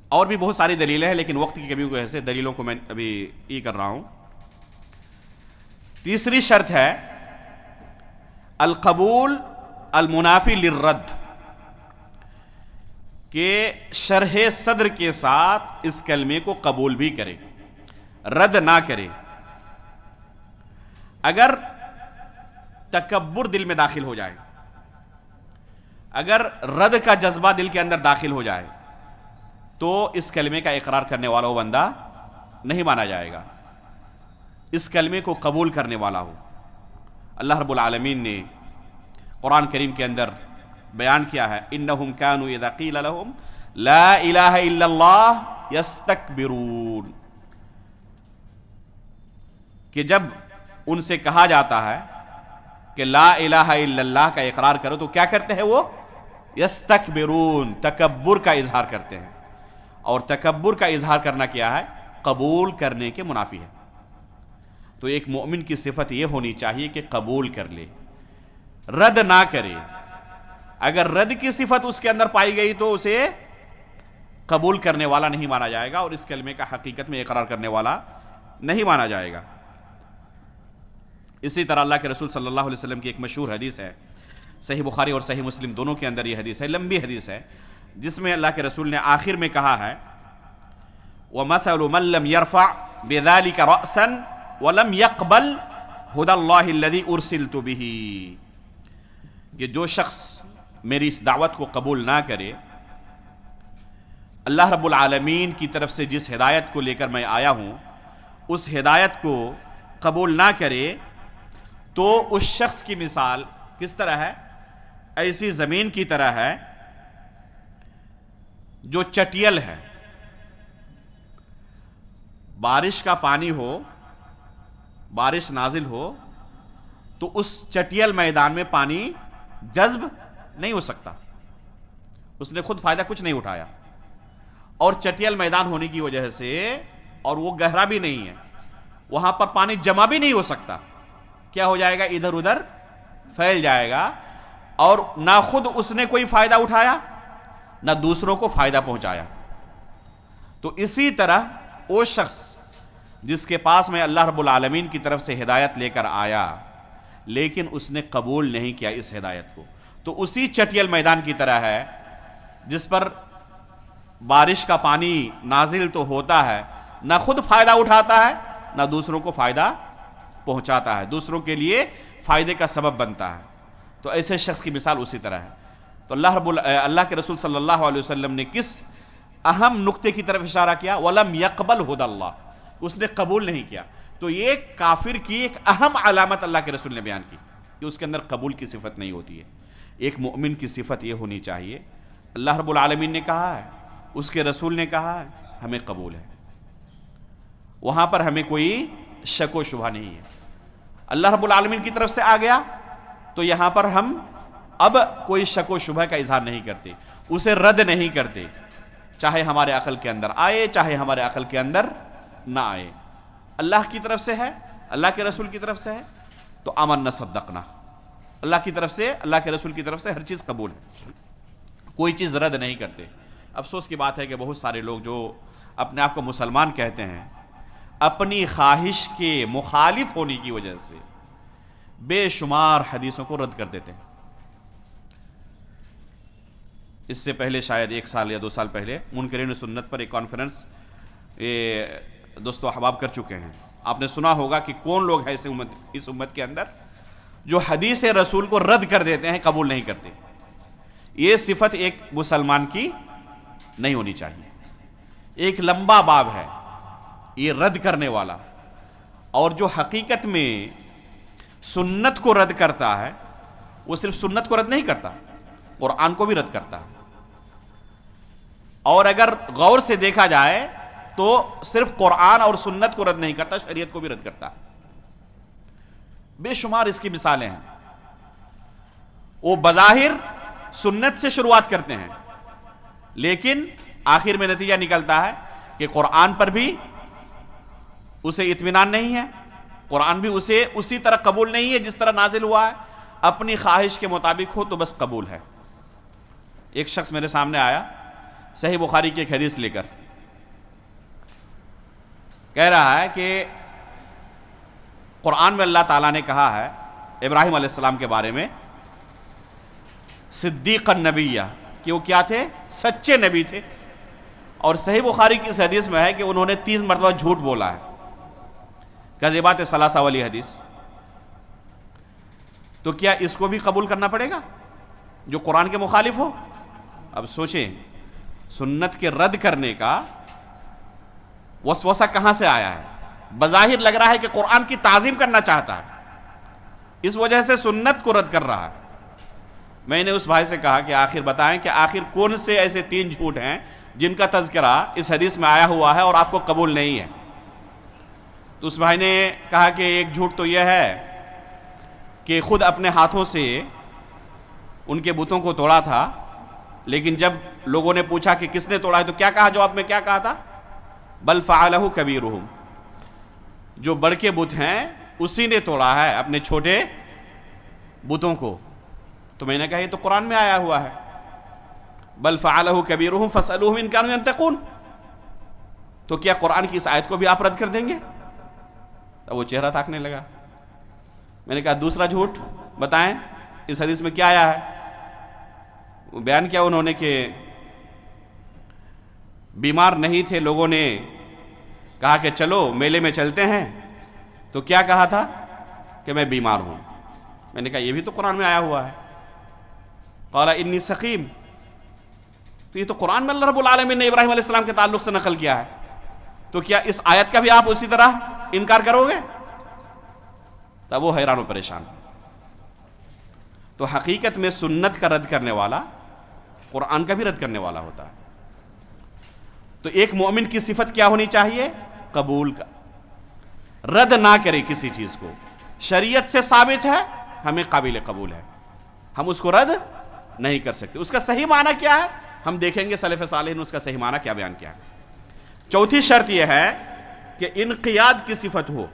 اور بھی بہت ساری دلیلیں ہیں، لیکن وقت کی کمی کی وجہ سے دلیلوں کو میں ابھی یہ کر رہا ہوں۔ تیسری شرط ہے القبول المنافی للرد، کہ شرح صدر کے ساتھ اس کلمے کو قبول بھی کرے، رد نہ کرے۔ اگر تکبر دل میں داخل ہو جائے، اگر رد کا جذبہ دل کے اندر داخل ہو جائے، تو اس کلمے کا اقرار کرنے والا وہ بندہ نہیں مانا جائے گا، اس کلمے کو قبول کرنے والا ہو۔ اللہ رب العالمین نے قرآن کریم کے اندر بیان کیا ہے انہم کانوا اذا قیل لہم لا الہ الا اللہ یستکبرون، کہ جب ان سے کہا جاتا ہے کہ لا الہ الا اللہ کا اقرار کرو تو کیا کرتے ہیں وہ؟ یستکبرون، تکبر کا اظہار کرتے ہیں۔ اور تکبر کا اظہار کرنا کیا ہے؟ قبول کرنے کے منافی ہے۔ تو ایک مومن کی صفت یہ ہونی چاہیے کہ قبول کر لے، رد نہ کرے۔ اگر رد کی صفت اس کے اندر پائی گئی تو اسے قبول کرنے والا نہیں مانا جائے گا، اور اس کلمے کا حقیقت میں اقرار کرنے والا نہیں مانا جائے گا۔ اسی طرح اللہ کے رسول صلی اللہ علیہ وسلم کی ایک مشہور حدیث ہے، صحیح بخاری اور صحیح مسلم دونوں کے اندر یہ حدیث ہے، لمبی حدیث ہے، جس میں اللہ کے رسول نے آخر میں کہا ہے وَمَثَلُ مَن لَّمْ يَرْفَعْ بِذَلِكَ رَأْسًا وَلَمْ يَقْبَلْ هُدَى اللَّهِ الَّذِي أُرْسِلْتُ بِهِ، کہ جو شخص میری اس دعوت کو قبول نہ کرے، اللہ رب العالمین کی طرف سے جس ہدایت کو لے کر میں آیا ہوں اس ہدایت کو قبول نہ کرے، تو اس شخص کی مثال کس طرح ہے؟ ایسی زمین کی طرح ہے جو چٹیل ہے۔ بارش کا پانی ہو، بارش نازل ہو تو اس چٹیل میدان میں پانی جذب نہیں ہو سکتا، اس نے خود فائدہ کچھ نہیں اٹھایا، اور چٹیل میدان ہونے کی وجہ سے، اور وہ گہرا بھی نہیں ہے، وہاں پر پانی جمع بھی نہیں ہو سکتا، کیا ہو جائے گا؟ ادھر ادھر پھیل جائے گا، اور نہ خود اس نے کوئی فائدہ اٹھایا نہ دوسروں کو فائدہ پہنچایا۔ تو اسی طرح وہ شخص جس کے پاس میں اللہ رب العالمین کی طرف سے ہدایت لے کر آیا لیکن اس نے قبول نہیں کیا اس ہدایت کو، تو اسی چٹیل میدان کی طرح ہے جس پر بارش کا پانی نازل تو ہوتا ہے، نہ خود فائدہ اٹھاتا ہے نہ دوسروں کو فائدہ پہنچاتا ہے، دوسروں کے لیے فائدے کا سبب بنتا ہے۔ تو ایسے شخص کی مثال اسی طرح ہے۔ تو اللہ کے رسول صلی اللہ علیہ وسلم نے کس اہم نقطے کی طرف اشارہ کیا؟ وَلَمْ يَقْبَلْ هُدَى اللَّهِ، اس نے قبول نہیں کیا۔ تو یہ کافر کی ایک اہم علامت اللہ کے رسول نے بیان کی کہ اس کے اندر قبول کی صفت نہیں ہوتی ہے۔ ایک مومن کی صفت یہ ہونی چاہیے، اللہ رب العالمین نے کہا ہے اس کے رسول نے کہا ہے ہمیں قبول ہے، وہاں پر ہمیں کوئی شک و شبہ نہیں ہے۔ اللہ رب العالمین کی طرف سے آ گیا تو یہاں پر ہم اب کوئی شک و شبہ کا اظہار نہیں کرتے، اسے رد نہیں کرتے، چاہے ہمارے عقل کے اندر آئے چاہے ہمارے عقل کے اندر نہ آئے۔ اللہ کی طرف سے ہے، اللہ کے رسول کی طرف سے ہے تو آمنا صدقنا، اللہ کی طرف سے، اللہ کے رسول کی طرف سے ہر چیز قبول ہے، کوئی چیز رد نہیں کرتے۔ افسوس کی بات ہے کہ بہت سارے لوگ جو اپنے آپ کو مسلمان کہتے ہیں، اپنی خواہش کے مخالف ہونے کی وجہ سے بے شمار حدیثوں کو رد کر دیتے ہیں۔ اس سے پہلے شاید 1 سال یا 2 سال پہلے منکرین سنت پر ایک کانفرنس دوستو احباب کر چکے ہیں۔ آپ نے سنا ہوگا کہ کون لوگ ہیں اس امت کے اندر جو حدیث رسول کو رد کر دیتے ہیں، قبول نہیں کرتے۔ یہ صفت ایک مسلمان کی نہیں ہونی چاہیے۔ ایک لمبا باب ہے یہ رد کرنے والا، اور جو حقیقت میں سنت کو رد کرتا ہے وہ صرف سنت کو رد نہیں کرتا، قرآن کو بھی رد کرتا ہے، اور اگر غور سے دیکھا جائے تو صرف قرآن اور سنت کو رد نہیں کرتا، شریعت کو بھی رد کرتا ہے۔ بے شمار اس کی مثالیں ہیں۔ وہ بظاہر سنت سے شروعات کرتے ہیں لیکن آخر میں نتیجہ نکلتا ہے کہ قرآن پر بھی اسے اطمینان نہیں ہے، قرآن بھی اسے اسی طرح قبول نہیں ہے جس طرح نازل ہوا ہے، اپنی خواہش کے مطابق ہو تو بس قبول ہے۔ ایک شخص میرے سامنے آیا صحیح بخاری کی ایک حدیث لے کر، کہہ رہا ہے کہ قرآن میں اللہ تعالیٰ نے کہا ہے ابراہیم علیہ السلام کے بارے میں صدیق النبیہ، کہ وہ کیا تھے؟ سچے نبی تھے، اور صحیح بخاری کی اس حدیث میں ہے کہ انہوں نے 3 مرتبہ جھوٹ بولا ہے، کذبات ثلاثہ والی حدیث۔ تو کیا اس کو بھی قبول کرنا پڑے گا جو قرآن کے مخالف ہو؟ اب سوچیں، سنت کے رد کرنے کا وسوسہ کہاں سے آیا ہے؟ بظاہر لگ رہا ہے کہ قرآن کی تعظیم کرنا چاہتا ہے، اس وجہ سے سنت کو رد کر رہا ہے۔ میں نے اس بھائی سے کہا کہ آخر بتائیں کہ آخر کون سے ایسے 3 جھوٹ ہیں جن کا تذکرہ اس حدیث میں آیا ہوا ہے اور آپ کو قبول نہیں ہے؟ تو اس بھائی نے کہا کہ ایک جھوٹ تو یہ ہے کہ خود اپنے ہاتھوں سے ان کے بتوں کو توڑا تھا، لیکن جب لوگوں نے پوچھا کہ کس نے توڑا ہے تو کیا کہا؟ جواب میں کیا کہا تھا؟ بل فعلہ کبیرہم، جو بڑے کے بت ہیں اسی نے توڑا ہے اپنے چھوٹے بتوں کو۔ تو میں نے کہا یہ تو قرآن میں آیا ہوا ہے، بل فعلہ کبیرہم فاسألوہم ان کانوا ینطقون، تو کیا قرآن کی اس آیت کو بھی آپ رد کر دیں گے؟ تو وہ چہرہ تاکنے لگا۔ میں نے کہا دوسرا جھوٹ بتائیں اس حدیث میں کیا آیا ہے؟ وہ بیان کیا انہوں نے کہ بیمار نہیں تھے، لوگوں نے کہا کہ چلو میلے میں چلتے ہیں، تو کیا کہا تھا؟ کہ میں بیمار ہوں۔ میں نے کہا یہ بھی تو قرآن میں آیا ہوا ہے، قال انی سقیم، تو یہ تو قرآن میں اللہ رب العالمین نے ابراہیم علیہ السلام کے تعلق سے نقل کیا ہے، تو کیا اس آیت کا بھی آپ اسی طرح انکار کرو گے؟ تب وہ حیران و پریشان۔ تو حقیقت میں سنت کا رد کرنے والا قرآن کا بھی رد کرنے والا ہوتا ہے۔ تو ایک مومن کی صفت کیا ہونی چاہیے؟ قبول کا، رد نہ کرے کسی چیز کو، شریعت سے ثابت ہے ہمیں قابل قبول ہے، ہم اس کو رد نہیں کر سکتے۔ اس کا صحیح معنی کیا ہے ہم دیکھیں گے، سلف صالح نے اس کا صحیح معنی کیا بیان کیا ہے۔ چوتھی شرط یہ ہے کہ انقیاد کی صفت ہو،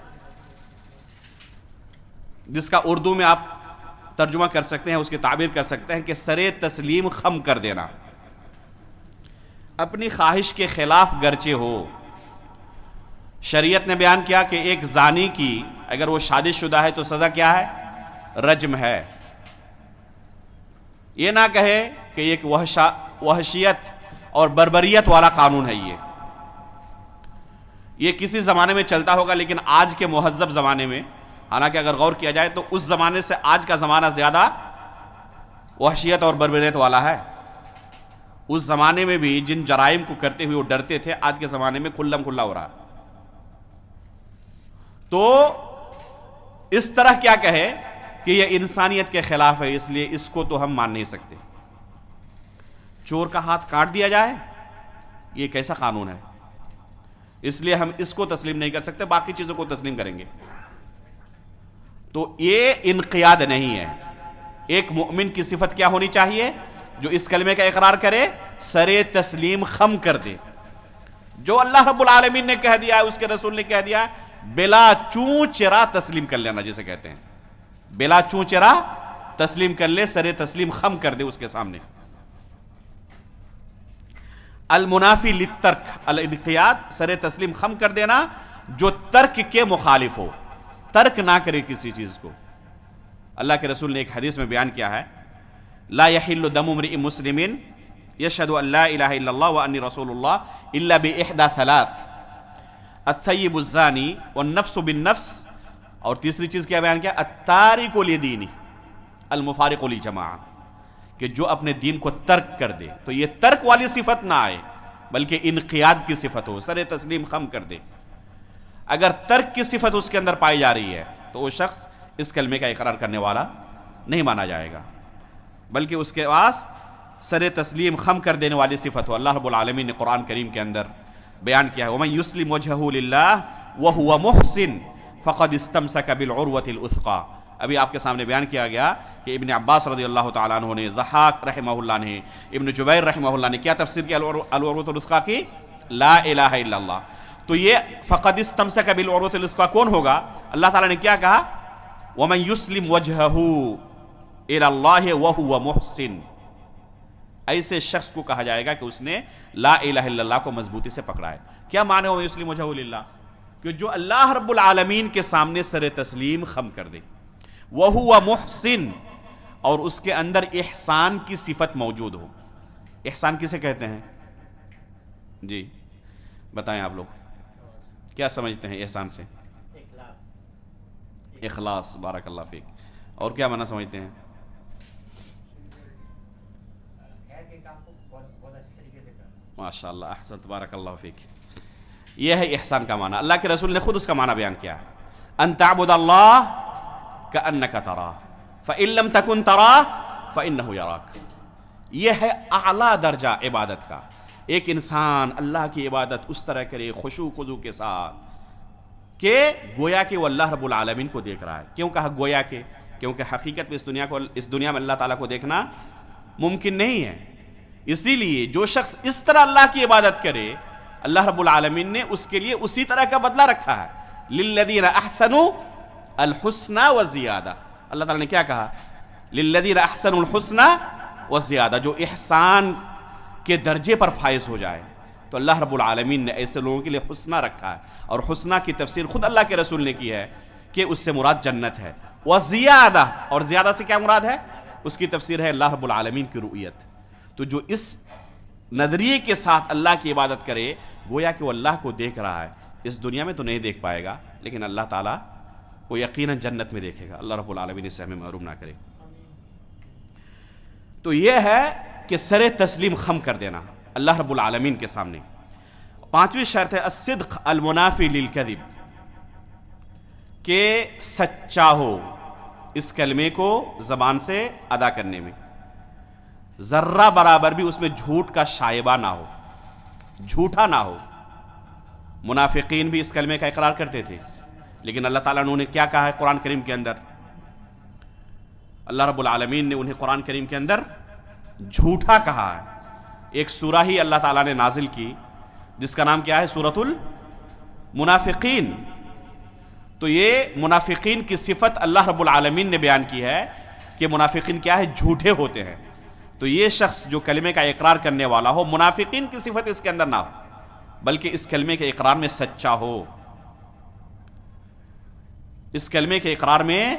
جس کا اردو میں آپ ترجمہ کر سکتے ہیں، اس کی تعبیر کر سکتے ہیں کہ سرے تسلیم خم کر دینا، اپنی خواہش کے خلاف گرچہ ہو۔ شریعت نے بیان کیا کہ ایک زانی کی اگر وہ شادی شدہ ہے تو سزا کیا ہے؟ رجم ہے۔ یہ نہ کہے کہ ایک وحشیت اور بربریت والا قانون ہے، یہ کسی زمانے میں چلتا ہوگا، لیکن آج کے مہذب زمانے میں، حالانکہ اگر غور کیا جائے تو اس زمانے سے آج کا زمانہ زیادہ وحشیت اور بربریت والا ہے۔ اس زمانے میں بھی جن جرائم کو کرتے ہوئے وہ ڈرتے تھے، آج کے زمانے میں کھلم کھلا ہو رہا۔ تو اس طرح کیا کہے کہ یہ انسانیت کے خلاف ہے، اس لیے اس کو تو ہم مان نہیں سکتے۔ چور کا ہاتھ کاٹ دیا جائے یہ کیسا قانون ہے؟ اس لیے ہم اس کو تسلیم نہیں کر سکتے، باقی چیزوں کو تسلیم کریں گے. تو یہ انقیاد نہیں ہے. ایک مومن کی صفت کیا ہونی چاہیے؟ جو اس کلمے کا اقرار کرے سر تسلیم خم کر دے. جو اللہ رب العالمین نے کہہ دیا ہے، اس کے رسول نے کہہ دیا ہے، بلا چون چرا تسلیم کر لینا، جسے کہتے ہیں بلا چون چرا تسلیم کر لے، سر تسلیم خم کر دے اس کے سامنے. المنافی للترک الانقیاد، سر تسلیم خم کر دینا جو ترک کے مخالف ہو، ترک نہ کرے کسی چیز کو. اللہ کے رسول نے ایک حدیث میں بیان کیا ہے، لا يحل دم امرئ مسلم يشهد ان لا الہ الا اللہ وانی رسول اللہ الا باحدى ثلاث، الثیب الزانی والنفس بالنفس، اور تیسری چیز کیا بیان کیا، التارک لدینہ المفارق للجماعہ، کہ جو اپنے دین کو ترک کر دے. تو یہ ترک والی صفت نہ آئے بلکہ انقیاد کی صفت ہو، سر تسلیم خم کر دے. اگر ترک کی صفت اس کے اندر پائی جا رہی ہے تو وہ شخص اس کلمے کا اقرار کرنے والا نہیں مانا جائے گا، بلکہ اس کے پاس سر تسلیم خم کر دینے والی صفت ہو. اللہ رب العالمین نے قرآن کریم کے اندر بیان کیا ہے، وَمَن يُسْلِمْ وَجْهَهُ لِلَّهِ وَهُوَ مُحْسِنٌ فَقَدِ اسْتَمْسَكَ بِالْعُرْوَةِ الْوُثْقَىٰ. ابھی آپ کے سامنے بیان کیا گیا کہ ابن عباس رضی اللہ تعالیٰ عنہ نے، ضحاک رحمہ اللہ نے، ابن جبیر رحمہ اللہ نے کیا تفسیر کیا العروۃ الوثقیٰ کی؟ لا الہ الا اللہ. تو یہ فقد استمسک بالعروۃ الوثقیٰ کون ہوگا؟ اللہ تعالیٰ نے کیا کہا؟ وَمَن يُسْلِمْ وَجْهَهُ إِلَى اللَّهِ وَهُوَ مُحْسِنٌ. ایسے شخص کو کہا جائے گا کہ اس نے لا الہ الا اللہ کو مضبوطی سے پکڑا ہے. کیا معنی وَمَن يُسْلِمْ وَجْهَهُ لِلَّهِ؟ کہ جو اللہ رب العالمین کے سامنے سر تسلیم خم کر دے. وَهُوَ مُحْسِن، اور اس کے اندر احسان کی صفت موجود ہو. احسان کسے کہتے ہیں؟ جی بتائیں آپ لوگ کیا سمجھتے ہیں احسان سے؟ اخلاص، بارک اللہ فیک. اور کیا معنی سمجھتے ہیں؟ ماشاء اللہ، احسن، بارک اللہ فیک. یہ ہے احسان کا معنی. اللہ کے رسول نے خود اس کا معنی بیان کیا ہے، ان تعبد اللہ کأنک تراہ فإن لم تکن تراہ فإنہ یراک. یہ ہے اعلیٰ درجہ عبادت کا. ایک انسان اللہ کی عبادت اس طرح کرے خشوع خضوع کے ساتھ کہ گویا کہ وہ اللہ رب العالمین کو دیکھ رہا ہے. کیوں کہا گویا کہ؟ کیونکہ حقیقت میں اس دنیا میں اللہ تعالیٰ کو دیکھنا ممکن نہیں ہے. اسی لیے جو شخص اس طرح اللہ کی عبادت کرے، اللہ رب العالمین نے اس کے لیے اسی طرح کا بدلہ رکھا ہے. للذین احسنوا الحسنى والزیادہ. اللہ تعالیٰ نے کیا کہا؟ للذین احسنوا الحسنى والزیادہ، جو احسان کے درجے پر فائز ہو جائے. تو اللہ رب العالمین نے ایسے لوگوں کے لیے حسنہ رکھا ہے، اور حسنہ کی تفسیر خود اللہ کے رسول نے کی ہے کہ اس سے مراد جنت ہے. وزیادہ، اور زیادہ سے کیا مراد ہے؟ اس کی تفسیر ہے اللہ رب العالمین کی رؤیت. تو جو اس نظریے کے ساتھ اللہ کی عبادت کرے، گویا کہ وہ اللہ کو دیکھ رہا ہے. اس دنیا میں تو نہیں دیکھ پائے گا، لیکن اللہ تعالیٰ وہ یقیناً جنت میں دیکھے گا. اللہ رب العالمین اس سے ہمیں محروم نہ کرے. تو یہ ہے کہ سر تسلیم خم کر دینا اللہ رب العالمین کے سامنے. پانچویں شرط ہے الصدق المنافی للکذب، کہ سچا ہو اس کلمے کو زبان سے ادا کرنے میں، ذرہ برابر بھی اس میں جھوٹ کا شائبہ نہ ہو، جھوٹا نہ ہو. منافقین بھی اس کلمے کا اقرار کرتے تھے، لیکن اللہ تعالیٰ نے کیا کہا ہے قرآن کریم کے اندر؟ اللہ رب العالمین نے انہیں قرآن کریم کے اندر جھوٹا کہا ہے. ایک سورہ ہی اللہ تعالیٰ نے نازل کی جس کا نام کیا ہے؟ سورۃ المنافقین. تو یہ منافقین کی صفت اللہ رب العالمین نے بیان کی ہے کہ منافقین کیا ہے؟ جھوٹے ہوتے ہیں. تو یہ شخص جو کلمے کا اقرار کرنے والا ہو، منافقین کی صفت اس کے اندر نہ ہو، بلکہ اس کلمے کے اقرار میں سچا ہو. اس کلمے کے اقرار میں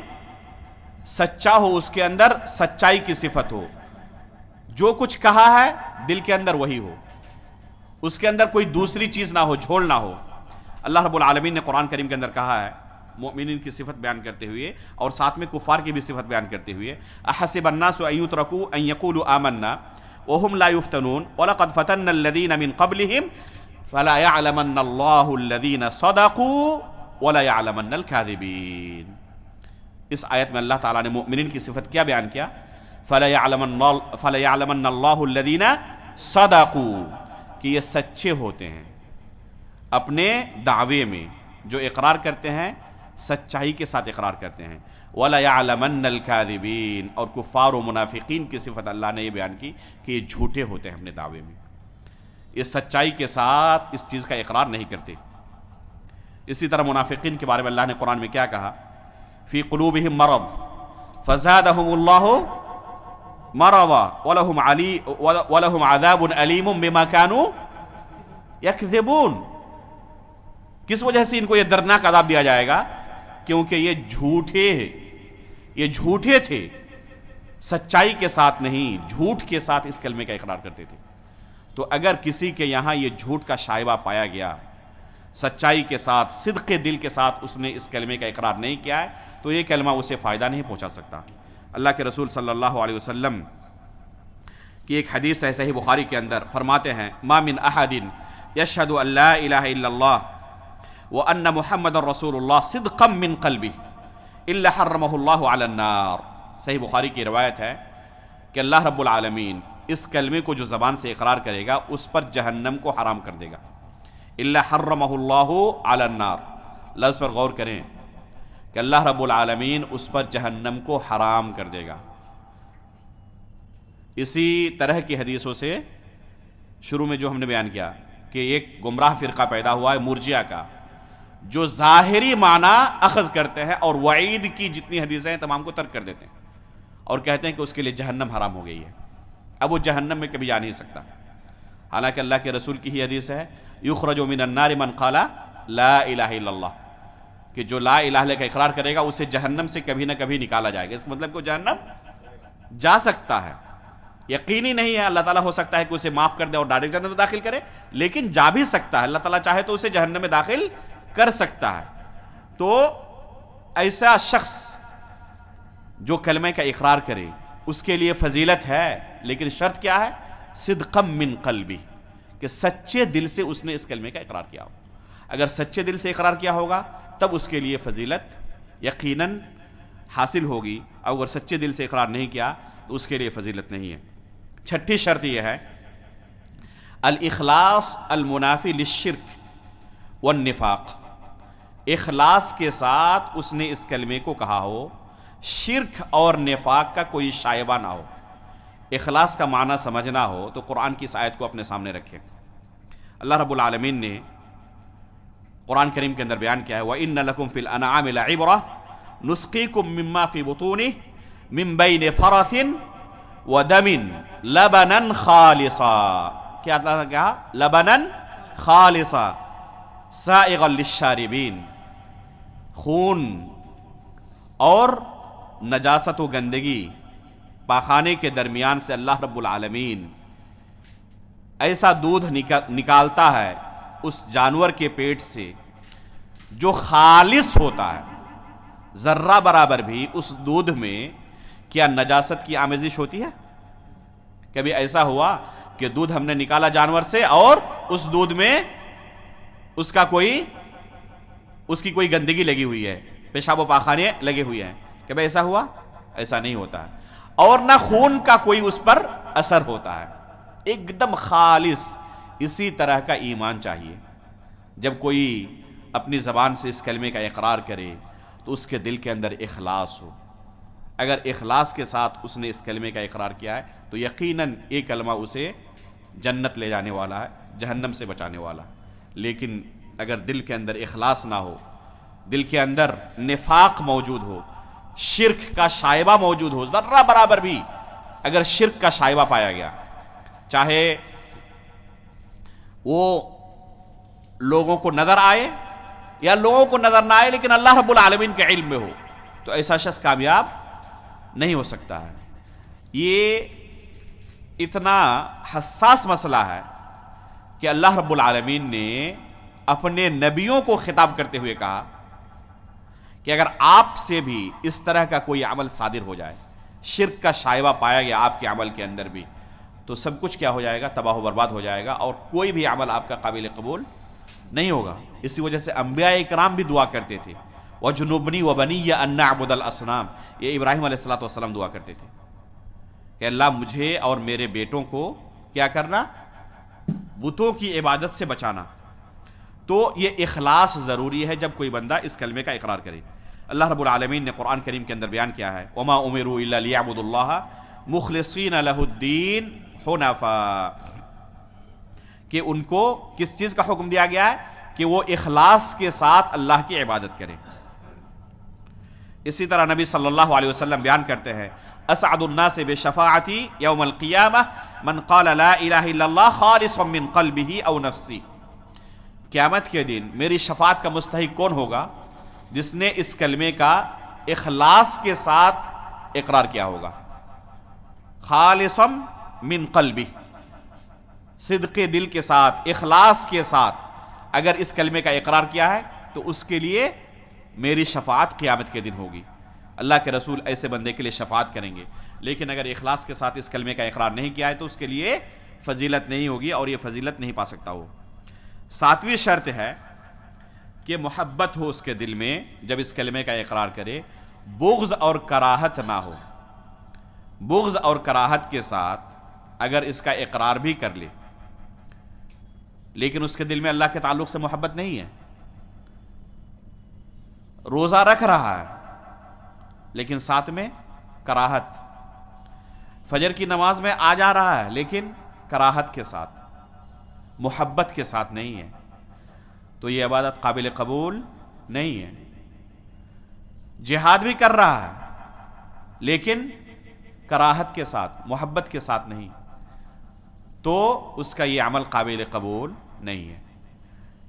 سچا ہو، اس کے اندر سچائی کی صفت ہو. جو کچھ کہا ہے دل کے اندر وہی ہو، اس کے اندر کوئی دوسری چیز نہ ہو، جھول نہ ہو. اللہ رب العالمین نے قرآن کریم کے اندر کہا ہے مومنین کی صفت بیان کرتے ہوئے، اور ساتھ میں کفار کی بھی صفت بیان کرتے ہوئے، احسب الناس ان یترکوا ان یقولوا آمنا وهم لا یفتنون ولقد فتنا الذین من قبلهم فلا يعلمن اللہ الذین صدقوا ولا يعلمن الكاذبین. اس آیت میں اللہ تعالیٰ نے مومنین کی صفت کیا بیان کیا؟ فلا يعلمن اللہ الذین صدقوا، کہ یہ سچے ہوتے ہیں اپنے دعوے میں، جو اقرار کرتے ہیں سچائی کے ساتھ اقرار کرتے ہیں۔ وَلَيَعْلَمَنَّ الْكَاذِبِينَ، اور کفار و منافقین کی صفت اللہ نے یہ بیان کی کہ یہ جھوٹے ہوتے ہیں اپنے دعوے میں، یہ سچائی کے ساتھ اس چیز کا اقرار نہیں کرتے۔ اسی طرح منافقین کے بارے میں اللہ نے قرآن میں کیا کہا؟ فی قلوبہم مرض فزادہم اللہ مرضا وَلَهُمْ عَذَابٌ عَلِيمٌ بِمَا كَانُوا يَكْذِبُونَ۔ کس وجہ سے ان کو یہ دردناک عذاب دیا جائے گا؟ کیونکہ یہ جھوٹے تھے، سچائی کے ساتھ نہیں، جھوٹ کے ساتھ اس کلمے کا اقرار کرتے تھے۔ تو اگر کسی کے یہاں یہ جھوٹ کا شائبہ پایا گیا، سچائی کے ساتھ، صدق دل کے ساتھ اس نے اس کلمے کا اقرار نہیں کیا ہے، تو یہ کلمہ اسے فائدہ نہیں پہنچا سکتا۔ اللہ کے رسول صلی اللہ علیہ وسلم کی ایک حدیث ہے صحیح بخاری کے اندر، فرماتے ہیں ما من احد یشہد ان لا الہ الا اللہ وان محمد رسول اللہ صدقا من قلبہ الا حرمہ اللہ علی النار۔ صحیح بخاری کی روایت ہے کہ اللہ رب العالمین اس کلمے کو جو زبان سے اقرار کرے گا اس پر جہنم کو حرام کر دے گا۔ الا حرمہ اللہ علی النار، لفظ پر غور کریں کہ اللہ رب العالمین اس پر جہنم کو حرام کر دے گا۔ اسی طرح کی حدیثوں سے شروع میں جو ہم نے بیان کیا کہ ایک گمراہ فرقہ پیدا ہوا ہے مرجیہ کا، جو ظاہری معنی اخذ کرتے ہیں اور وعید کی جتنی حدیثیں ہیں تمام کو ترک کر دیتے ہیں اور کہتے ہیں کہ اس کے لیے جہنم حرام ہو گئی ہے، اب وہ جہنم میں کبھی جا نہیں سکتا۔ حالانکہ اللہ کے رسول کی ہی حدیث ہے یخرج من النار من قال لا الہ الا اللہ، کہ جو لا الہ الا کا اقرار کرے گا اسے جہنم سے کبھی نہ کبھی نکالا جائے گا۔ اس کا مطلب کہ وہ جہنم جا سکتا ہے، یقینی نہیں ہے، اللہ تعالیٰ ہو سکتا ہے کہ اسے معاف کر دے اور ڈائریکٹ جہنم میں داخل کرے، لیکن جا بھی سکتا ہے، اللہ تعالیٰ چاہے تو اسے جہنم میں داخل کر سکتا ہے۔ تو ایسا شخص جو کلمہ کا اقرار کرے اس کے لیے فضیلت ہے، لیکن شرط کیا ہے؟ صدقا من قلبی، کہ سچے دل سے اس نے اس کلمے کا اقرار کیا ہو۔ اگر سچے دل سے اقرار کیا ہوگا تب اس کے لیے فضیلت یقیناً حاصل ہوگی، اور اگر سچے دل سے اقرار نہیں کیا تو اس کے لیے فضیلت نہیں ہے۔ چھٹی شرط یہ ہے الاخلاص المنافی للشرک والنفاق، اخلاص کے ساتھ اس نے اس کلمے کو کہا ہو، شرک اور نفاق کا کوئی شائبہ نہ ہو۔ اخلاص کا معنی سمجھنا ہو تو قرآن کی اس آیت کو اپنے سامنے رکھیں۔ اللہ رب العالمین نے قرآن کریم کے اندر بیان کیا ہے وَإِنَّ لَكُمْ فِي الْأَنْعَامِ لَعِبْرَةً نُسْقِيكُم مِّمَّا فِي بُطُونِهِ مِن بَيْنِ فَرَثٍ وَدَمٍ لَبَنًا خَالِصًا، کیا اللہ نے کہا؟ لَبَنًا خَالِصًا سَائِغًا لِلشَّارِبِينَ، خون اور نجاست و گندگی پاخانے کے درمیان سے اللہ رب العالمین ایسا دودھ نکالتا ہے اس جانور کے پیٹ سے جو خالص ہوتا ہے، ذرہ برابر بھی اس دودھ میں کیا نجاست کی آمیزش ہوتی ہے؟ کبھی ایسا ہوا کہ دودھ ہم نے نکالا جانور سے اور اس دودھ میں اس کی کوئی گندگی لگی ہوئی ہے، پیشاب و پاخانے لگے ہوئے ہیں؟ کبھی ایسا ہوا؟ ایسا نہیں ہوتا ہے، اور نہ خون کا کوئی اس پر اثر ہوتا ہے، ایک دم خالص۔ اسی طرح کا ایمان چاہیے، جب کوئی اپنی زبان سے اس کلمے کا اقرار کرے تو اس کے دل کے اندر اخلاص ہو۔ اگر اخلاص کے ساتھ اس نے اس کلمے کا اقرار کیا ہے تو یقیناً یہ کلمہ اسے جنت لے جانے والا ہے، جہنم سے بچانے والا ہے۔ لیکن اگر دل کے اندر اخلاص نہ ہو، دل کے اندر نفاق موجود ہو، شرک کا شائبہ موجود ہو، ذرہ برابر بھی اگر شرک کا شائبہ پایا گیا، چاہے وہ لوگوں کو نظر آئے یا لوگوں کو نظر نہ آئے لیکن اللہ رب العالمین کے علم میں ہو، تو ایسا شخص کامیاب نہیں ہو سکتا ہے۔ یہ اتنا حساس مسئلہ ہے کہ اللہ رب العالمین نے اپنے نبیوں کو خطاب کرتے ہوئے کہا کہ اگر آپ سے بھی اس طرح کا کوئی عمل صادر ہو جائے، شرک کا شائبہ پایا گیا آپ کے عمل کے اندر بھی، تو سب کچھ کیا ہو جائے گا؟ تباہ و برباد ہو جائے گا، اور کوئی بھی عمل آپ کا قابل قبول نہیں ہوگا۔ اسی وجہ سے انبیاء اکرام بھی دعا کرتے تھے وَجُنُوبْنِي وَبَنِيَّ أَن نَّعْبُدَ الْأَصْنَامَ، یہ ابراہیم علیہ السلام دعا کرتے تھے کہ اللہ مجھے اور میرے بیٹوں کو کیا کرنا؟ بتوں کی عبادت سے بچانا. تو یہ اخلاص ضروری ہے جب کوئی بندہ اس کلمے کا اقرار کرے. اللہ رب العالمین نے قرآن کریم کے اندر بیان کیا ہے وما امروا الا ليعبدوا الله مخلصین له الدین حنفاء، کہ ان کو کس چیز کا حکم دیا گیا ہے کہ وہ اخلاص کے ساتھ اللہ کی عبادت کریں. اسی طرح نبی صلی اللہ علیہ وسلم بیان کرتے ہیں اسعد الناس بشفاعتی یوم القیامہ من قال لا الہ الا اللہ خالصا من قلبہ او نفسی. قیامت کے دن میری شفاعت کا مستحق کون ہوگا؟ جس نے اس کلمے کا اخلاص کے ساتھ اقرار کیا ہوگا. خالصا من قلبہ، صدق دل کے ساتھ، اخلاص کے ساتھ اگر اس کلمے کا اقرار کیا ہے تو اس کے لیے میری شفاعت قیامت کے دن ہوگی. اللہ کے رسول ایسے بندے کے لیے شفاعت کریں گے. لیکن اگر اخلاص کے ساتھ اس کلمے کا اقرار نہیں کیا ہے تو اس کے لیے فضیلت نہیں ہوگی اور یہ فضیلت نہیں پا سکتا ہو. 7ویں شرط ہے کہ محبت ہو اس کے دل میں جب اس کلمے کا اقرار کرے، بغض اور کراہت نہ ہو. بغض اور کراہت کے ساتھ اگر اس کا اقرار بھی کر لے لیکن اس کے دل میں اللہ کے تعلق سے محبت نہیں ہے، روزہ رکھ رہا ہے لیکن ساتھ میں کراہت، فجر کی نماز میں آ جا رہا ہے لیکن کراہت کے ساتھ، محبت کے ساتھ نہیں ہے، تو یہ عبادت قابل قبول نہیں ہے. جہاد بھی کر رہا ہے لیکن کراہت کے ساتھ، محبت کے ساتھ نہیں، تو اس کا یہ عمل قابل قبول نہیں ہے.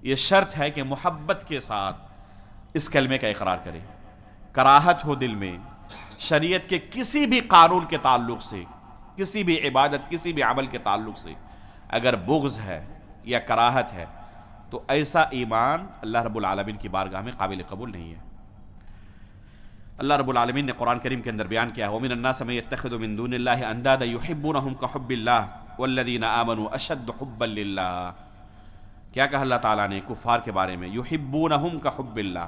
یہ شرط ہے کہ محبت کے ساتھ اس کلمے کا اقرار کرے. کراہت ہو دل میں، شریعت کے کسی بھی قانون کے تعلق سے، کسی بھی عبادت، کسی بھی عمل کے تعلق سے اگر بغض ہے یا کراہت ہے تو ایسا ایمان اللہ رب العالمین کی بارگاہ میں قابل قبول نہیں ہے. اللہ رب العالمین نے قرآن کریم کے اندر بیان کیا ہے وَمِنَ النَّاسِ مَن يَتَّخِذُ مِن دُونِ اللَّهِ أَندَادًا يُحِبُّونَهُمْ كَحُبِّ اللَّهِ وَالَّذِينَ آمَنُوا أَشَدُّ حُبًّا لِلَّهِ. کیا کہا اللہ تعالیٰ نے کفار کے بارے میں؟ يُحِبُّونَهُمْ كَحُبِّ اللَّهِ،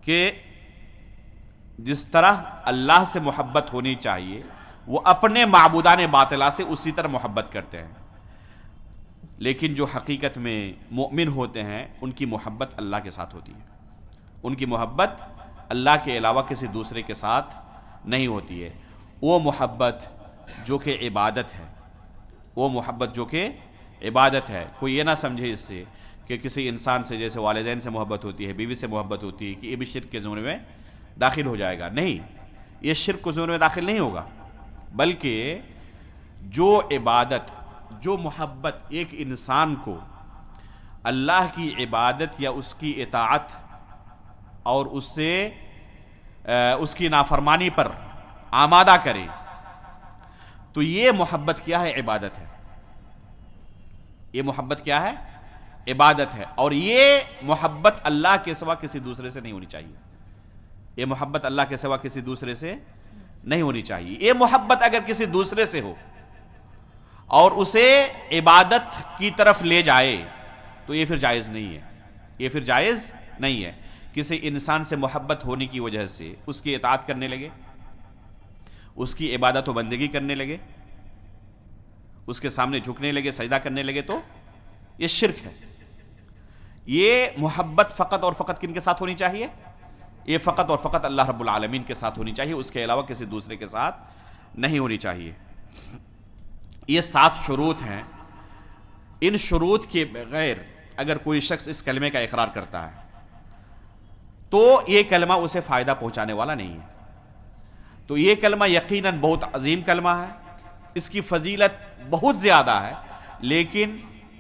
کہ جس طرح اللہ سے محبت ہونی چاہیے وہ اپنے معبودان باطلہ سے اسی طرح محبت کرتے ہیں. لیکن جو حقیقت میں مؤمن ہوتے ہیں ان کی محبت اللہ کے ساتھ ہوتی ہے. ان کی محبت اللہ کے علاوہ کسی دوسرے کے ساتھ نہیں ہوتی ہے. وہ محبت جو کہ عبادت ہے، وہ محبت جو کہ عبادت ہے. کوئی یہ نہ سمجھے اس سے کہ کسی انسان سے جیسے والدین سے محبت ہوتی ہے، بیوی سے محبت ہوتی ہے، کہ یہ بھی شرک کے زمرے میں داخل ہو جائے گا. نہیں، یہ شرک کے زمرے میں داخل نہیں ہوگا، بلکہ جو عبادت، جو محبت ایک انسان کو اللہ کی عبادت یا اس کی اطاعت اور اس کی نافرمانی پر آمادہ کرے، تو یہ محبت کیا ہے؟ عبادت ہے. یہ محبت کیا ہے؟ عبادت ہے. اور یہ محبت اللہ کے سوا کسی دوسرے سے نہیں ہونی چاہیے. یہ محبت اللہ کے سوا کسی دوسرے سے نہیں ہونی چاہیے. یہ محبت اگر کسی دوسرے سے ہو اور اسے عبادت کی طرف لے جائے تو یہ پھر جائز نہیں ہے. یہ پھر جائز نہیں ہے. کسی انسان سے محبت ہونے کی وجہ سے اس کی اطاعت کرنے لگے، اس کی عبادت و بندگی کرنے لگے، اس کے سامنے جھکنے لگے، سجدہ کرنے لگے، تو یہ شرک ہے. یہ محبت فقط اور فقط کن کے ساتھ ہونی چاہیے؟ یہ فقط اور فقط اللہ رب العالمین کے ساتھ ہونی چاہیے، اس کے علاوہ کسی دوسرے کے ساتھ نہیں ہونی چاہیے. یہ 7 شروط ہیں. ان شروط کے بغیر اگر کوئی شخص اس کلمے کا اقرار کرتا ہے تو یہ کلمہ اسے فائدہ پہنچانے والا نہیں ہے. تو یہ کلمہ یقیناً بہت عظیم کلمہ ہے، اس کی فضیلت بہت زیادہ ہے، لیکن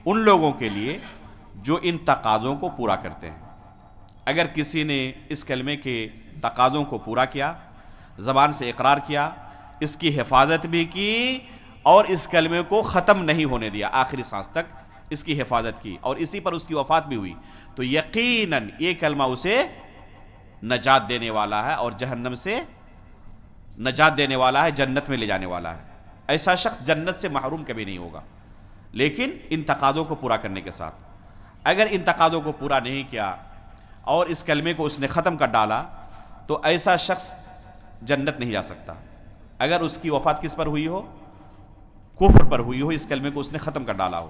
ان لوگوں کے لیے جو ان تقاضوں کو پورا کرتے ہیں. اگر کسی نے اس کلمے کے تقاضوں کو پورا کیا، زبان سے اقرار کیا، اس کی حفاظت بھی کی اور اس کلمے کو ختم نہیں ہونے دیا، آخری سانس تک اس کی حفاظت کی اور اسی پر اس کی وفات بھی ہوئی، تو یقیناً یہ کلمہ اسے نجات دینے والا ہے اور جہنم سے نجات دینے والا ہے، جنت میں لے جانے والا ہے. ایسا شخص جنت سے محروم کبھی نہیں ہوگا، لیکن ان تقاضوں کو پورا کرنے کے ساتھ. اگر ان تقاضوں کو پورا نہیں کیا اور اس کلمے کو اس نے ختم کر ڈالا تو ایسا شخص جنت نہیں جا سکتا. اگر اس کی وفات کس پر ہوئی ہو؟ کفر پر ہوئی ہو، اس کلمے کو اس نے ختم کر ڈالا ہو.